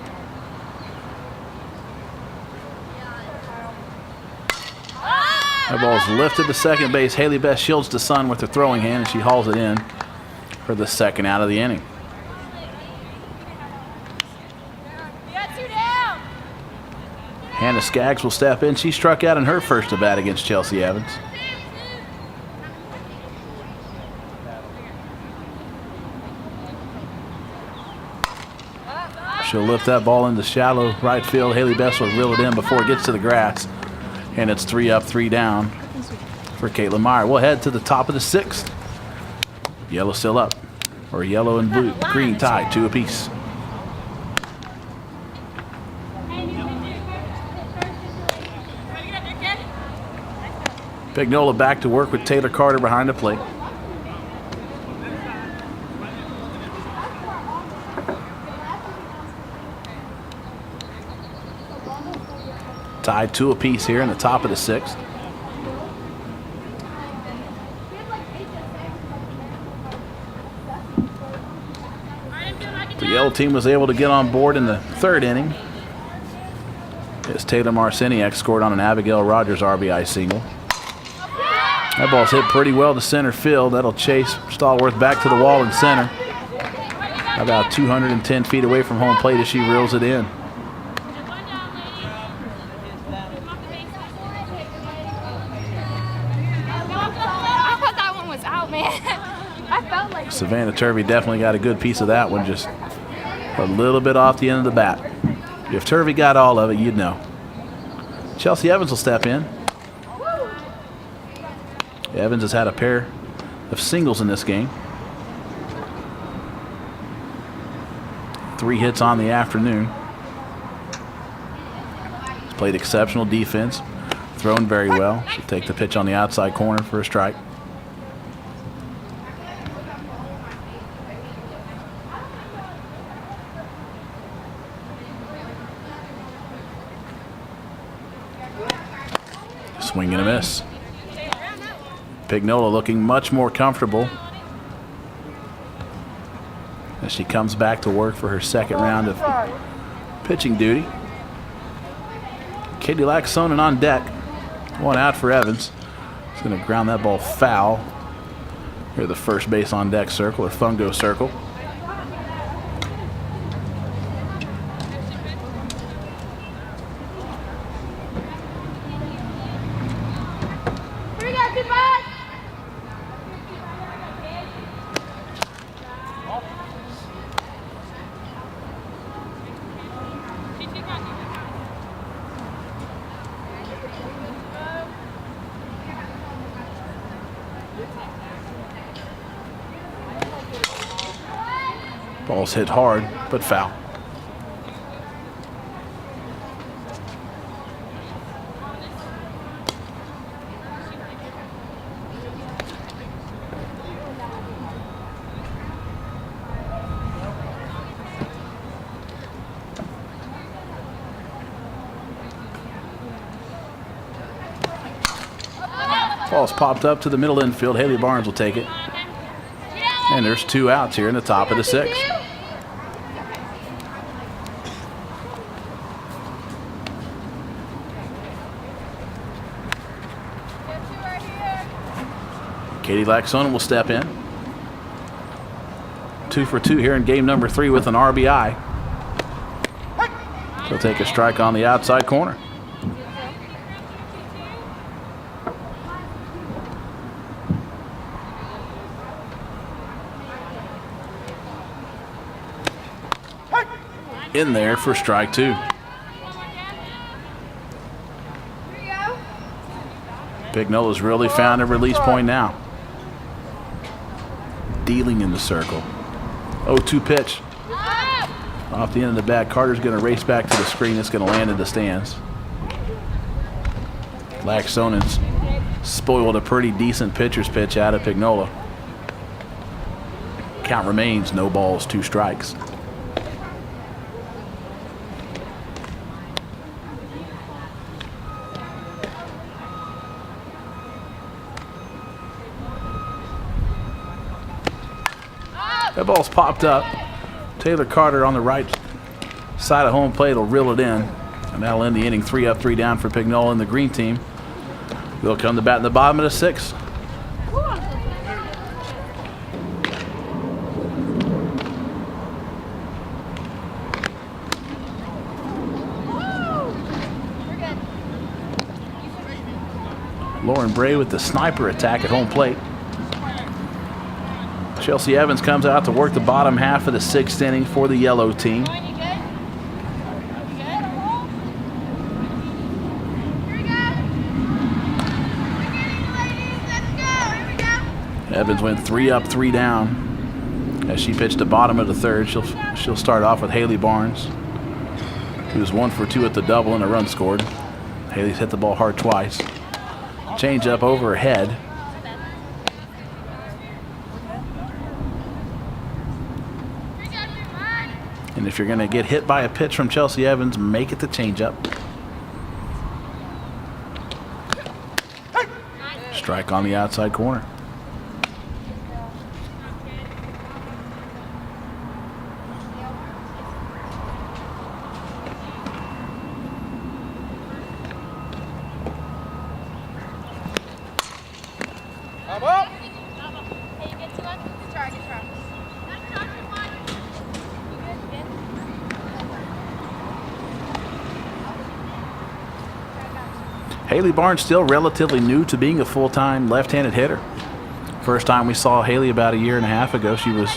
That ball's lifted to second base. Haley Beth shields the sun with her throwing hand, and she hauls it in for the second out of the inning. Hannah Skaggs will step in. She struck out in her first at bat against Chelsea Evans. She'll lift that ball into shallow right field. Haley Best will reel it in before it gets to the grass. And it's 3 up, 3 down for Caitlin Meyer. We'll head to the top of the 6th. Yellow still up. Or yellow and blue, green tied, 2 apiece. Pignola back to work with Taylor Carter behind the plate. Tied 2 apiece here in the top of the 6th. The yellow team was able to get on board in the 3rd inning as Taylor Marciniak scored on an Abigail Rogers RBI single. That ball's hit pretty well to center field. That'll chase Stallworth back to the wall in center. About 210 feet away from home plate as she reels it in. I thought that one was out, man. I felt like Savannah Turvey definitely got a good piece of that one, just a little bit off the end of the bat. If Turvey got all of it, you'd know. Chelsea Evans will step in. Evans has had a pair of singles in this game. 3 hits on the afternoon. He's played exceptional defense, thrown very well. She'll take the pitch on the outside corner for a strike. Swing and a miss. Pignola looking much more comfortable as she comes back to work for her 2nd round of pitching duty. Katie Laxonen on deck. 1 out for Evans. She's going to ground that ball foul near the first base on deck circle, or fungo circle. Ball's hit hard, but foul. Ball's popped up to the middle infield. Haley Barnes will take it. And there's 2 outs here in the top of the 6th. Katie Laxonen will step in. 2 for 2 here in game number 3 with an RBI. She'll take a strike on the outside corner. In there for strike 2. Pignola's really found a release point now. Dealing in the circle. 0-2 pitch. Off the end of the bat. Carter's going to race back to the screen. It's going to land in the stands. Laxonen's spoiled a pretty decent pitcher's pitch out of Pignola. Count remains 0 balls, 2 strikes. That ball's popped up. Taylor Carter on the right side of home plate will reel it in. And that'll end the inning 3 up, 3 down for Pignola and the green team. They'll come to bat in the bottom of the 6th. Lauren Bray with the sniper attack at home plate. Chelsea Evans comes out to work the bottom half of the 6th inning for the yellow team. Evans went 3 up, 3 down. As she pitched the bottom of the third, she'll start off with Haley Barnes, who's 1 for 2 at the double and a run scored. Haley's hit the ball hard twice. Change up over her head. And if you're going to get hit by a pitch from Chelsea Evans, make it the changeup. Strike on the outside corner. I'm up. Haley Barnes still relatively new to being a full-time left-handed hitter. First time we saw Haley about a year and a half ago, she was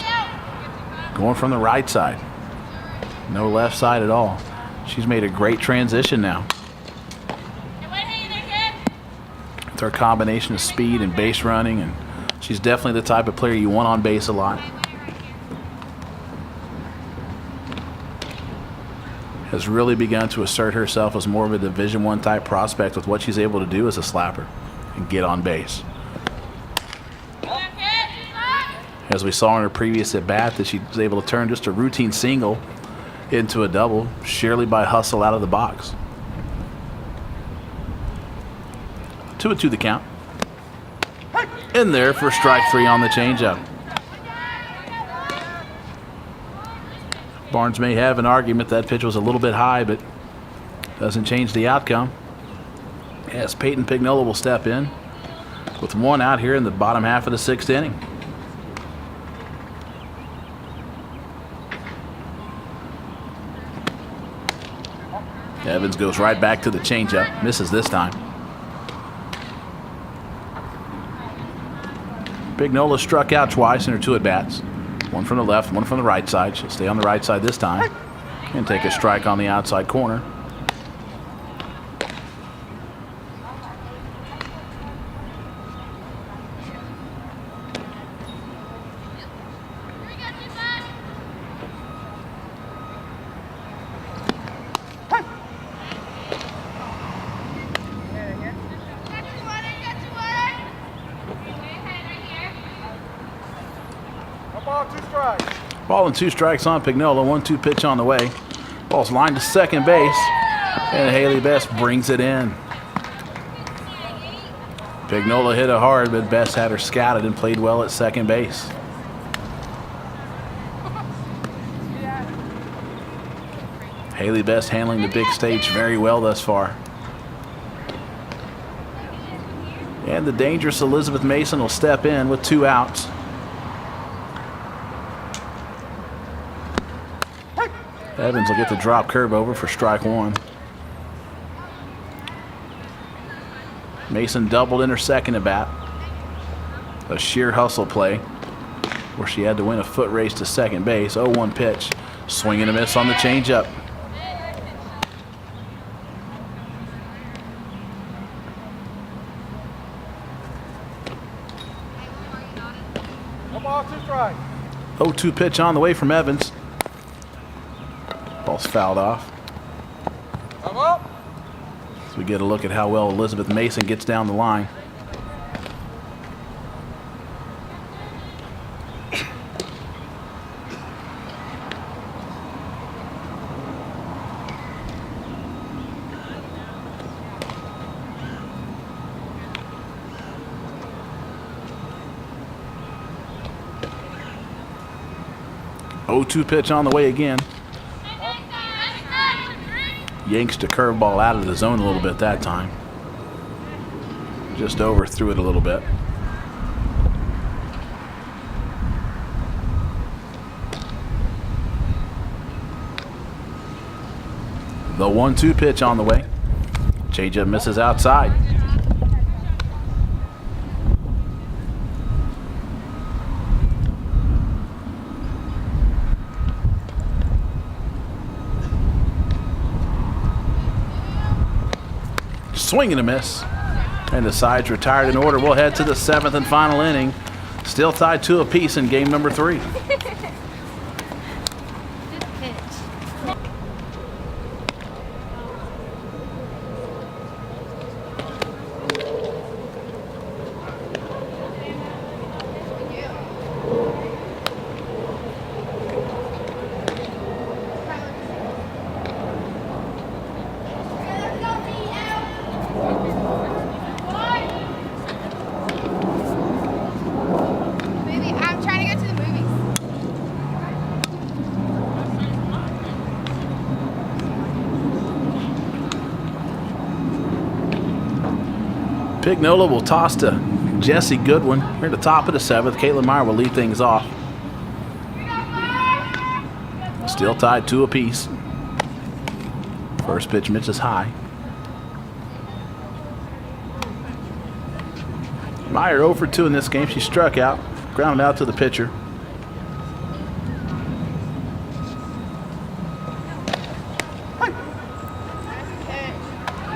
going from the right side. No left side at all. She's made a great transition now. With her combination of speed and base running, and she's definitely the type of player you want on base a lot. Has really begun to assert herself as more of a Division I type prospect with what she's able to do as a slapper and get on base. As we saw in her previous at bat, that she was able to turn just a routine single into a double, sheerly by hustle out of the box. 2-2 the count. In there for strike 3 on the changeup. Barnes may have an argument that pitch was a little bit high, but doesn't change the outcome. As Peyton Pignola will step in with 1 out here in the bottom half of the 6th inning. Evans goes right back to the changeup, misses this time. Pignola struck out twice in her 2 at-bats. 1 from the left, 1 from the right side. She'll stay on the right side this time and take a strike on the outside corner. Ball and 2 strikes on Pignola. 1-2 pitch on the way. Ball's lined to second base, and Haley Best brings it in. Pignola hit it hard, but Best had her scouted and played well at second base. Haley Best handling the big stage very well thus far. And the dangerous Elizabeth Mason will step in with 2 outs. Evans will get the drop curve over for strike 1. Mason doubled in her second at bat. A sheer hustle play where she had to win a foot race to second base. 0-1 pitch. Swing and a miss on the changeup. Come on, 2 strikes. 0-2 pitch on the way from Evans. Ball's fouled off. I'm up. So we get a look at how well Elizabeth Mason gets down the line. Oh, 2 pitch on the way again. Yanks the curveball out of the zone a little bit that time. Just overthrew it a little bit. The 1-2 pitch on the way. Changeup misses outside. Swing and a miss. And the side's retired in order. We'll head to the 7th and final inning. Still tied 2 apiece in game number 3. Good pitch. Baby, I'm trying to go to the movies. Pignola will toss to Jesse Goodwin. Here at the top of the 7th. Caitlin Meyer will lead things off. Still tied 2 apiece. First pitch misses high. Meyer 0 for 2 in this game. She struck out, grounded out to the pitcher.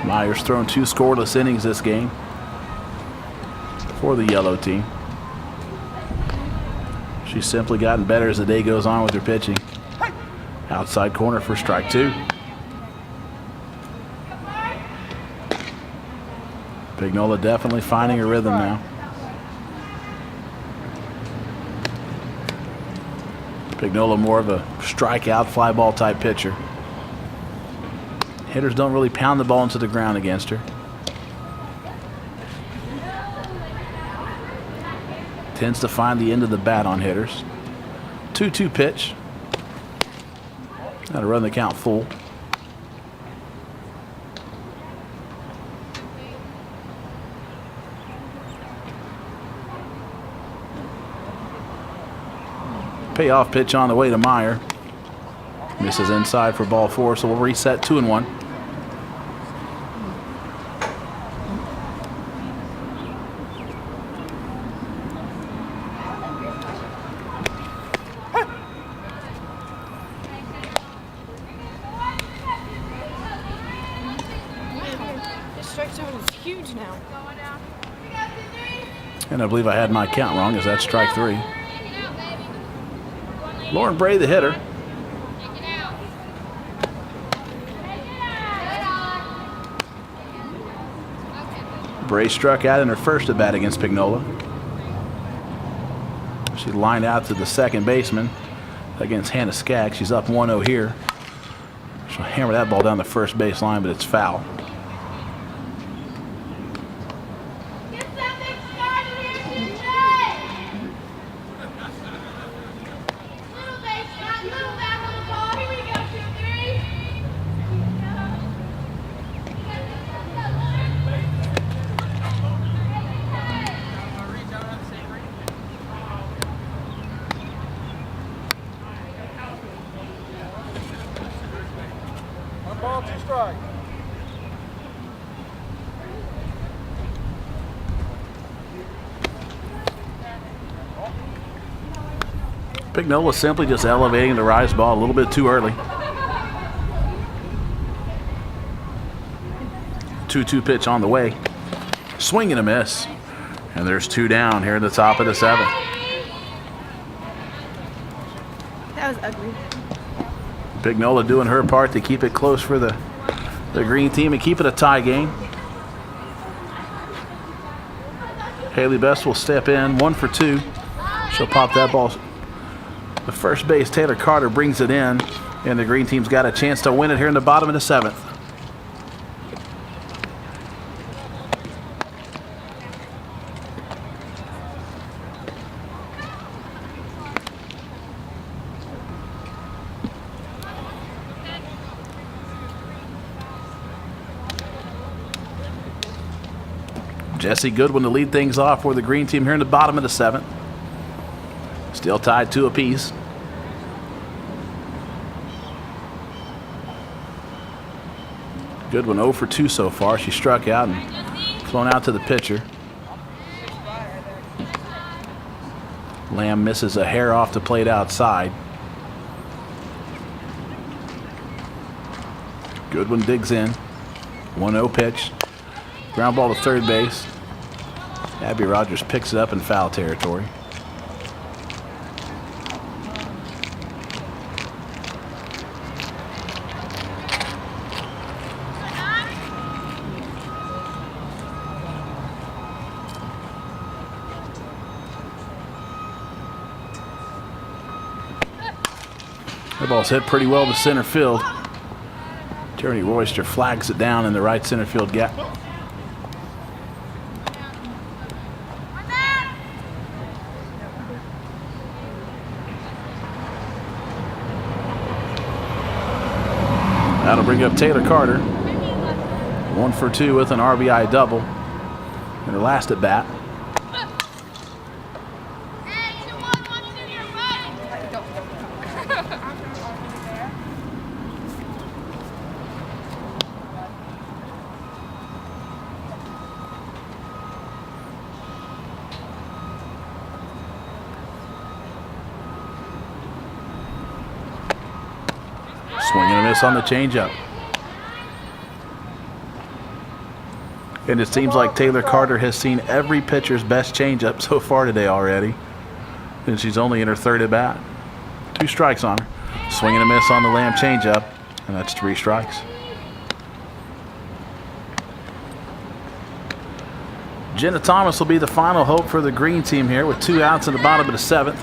Meyer's thrown 2 scoreless innings this game for the yellow team. She's simply gotten better as the day goes on with her pitching. Outside corner for strike 2. Pignola definitely finding her rhythm now. Pignola more of a strikeout, fly ball type pitcher. Hitters don't really pound the ball into the ground against her. Tends to find the end of the bat on hitters. 2-2 pitch. Got to run the count full. Payoff pitch on the way to Meyer. Misses inside for ball 4, so we'll reset 2-1. This strike zone is huge now. And I believe I had my count wrong. Is that strike 3? Lauren Bray, the hitter. Bray struck out in her first at bat against Pignola. She lined out to the second baseman against Hannah Skaggs. She's up 1-0 here. She'll hammer that ball down the first base line, but it's foul. Ball, 2 strike. Pignola simply just elevating the rise ball a little bit too early. 2-2 pitch on the way. Swing and a miss. And there's 2 down here at the top of the 7th. That was ugly. Pignola doing her part to keep it close for the green team and keep it a tie game. Haley Best will step in, 1 for 2. She'll pop that ball. The first base, Taylor Carter, brings it in, and the green team's got a chance to win it here in the bottom of the 7th. Jesse Goodwin to lead things off for the green team here in the bottom of the 7th. Still tied 2 apiece. Goodwin 0 for 2 so far. She struck out and flown out to the pitcher. Lamb misses a hair off the plate outside. Goodwin digs in. 1-0 pitch. Ground ball to third base. Abby Rogers picks it up in foul territory. That ball's hit pretty well to center field. Tierney Royster flags it down in the right center field gap. That'll bring up Taylor Carter. 1 for 2 with an RBI double in her last at bat. Swing and a miss on the changeup. And it seems like Taylor Carter has seen every pitcher's best changeup so far today already. And she's only in her third at bat. 2 strikes on her. Swing and a miss on the Lamb changeup. And that's 3 strikes. Jenna Thomas will be the final hope for the green team here with 2 outs in the bottom of the 7th.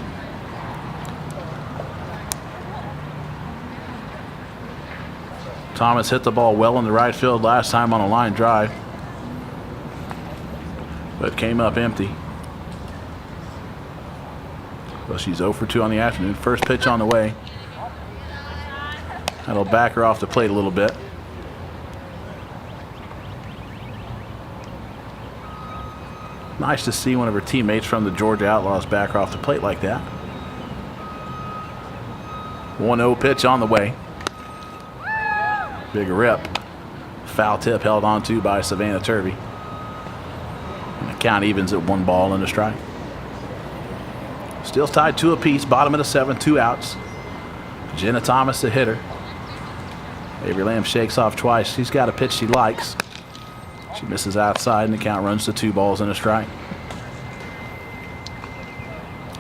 Thomas hit the ball well in the right field last time on a line drive, but came up empty. Well, she's 0 for 2 on the afternoon. First pitch on the way. That'll back her off the plate a little bit. Nice to see one of her teammates from the Georgia Outlaws back her off the plate like that. 1-0 pitch on the way. Big rip. Foul tip held on to by Savannah Turvey. And the count evens at 1 ball and a strike. Still tied 2 apiece. Bottom of the 7th, 2 outs. Jenna Thomas, the hitter. Avery Lamb shakes off twice. She's got a pitch she likes. She misses outside, and the count runs to 2 balls and a strike.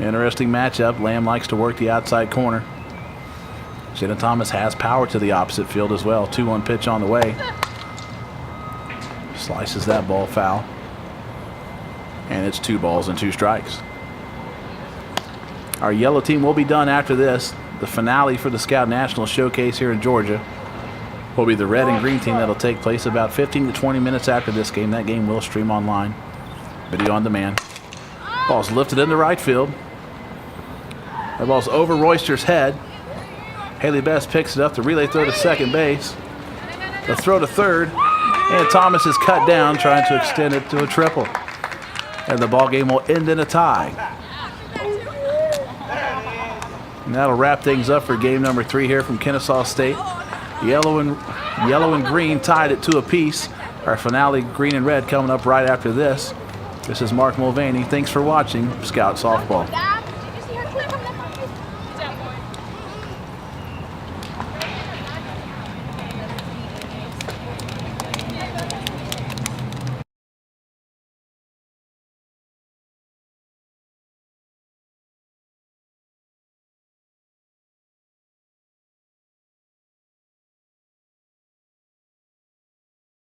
Interesting matchup. Lamb likes to work the outside corner. Jenna Thomas has power to the opposite field as well. 2-1 pitch on the way. Slices that ball foul. And it's 2 balls and 2 strikes. Our yellow team will be done after this. The finale for the Scout National Showcase here in Georgia will be the red and green team. That'll take place about 15 to 20 minutes after this game. That game will stream online. Video on demand. Ball's lifted into right field. That ball's over Royster's head. Haley Best picks it up. The relay throw to second base. The throw to third. And Thomas is cut down, trying to extend it to a triple. And the ball game will end in a tie. And that'll wrap things up for game number 3 here from Kennesaw State. Yellow and green tied at 2 apiece. Our finale, green and red, coming up right after this. This is Mark Mulvaney. Thanks for watching Scout Softball.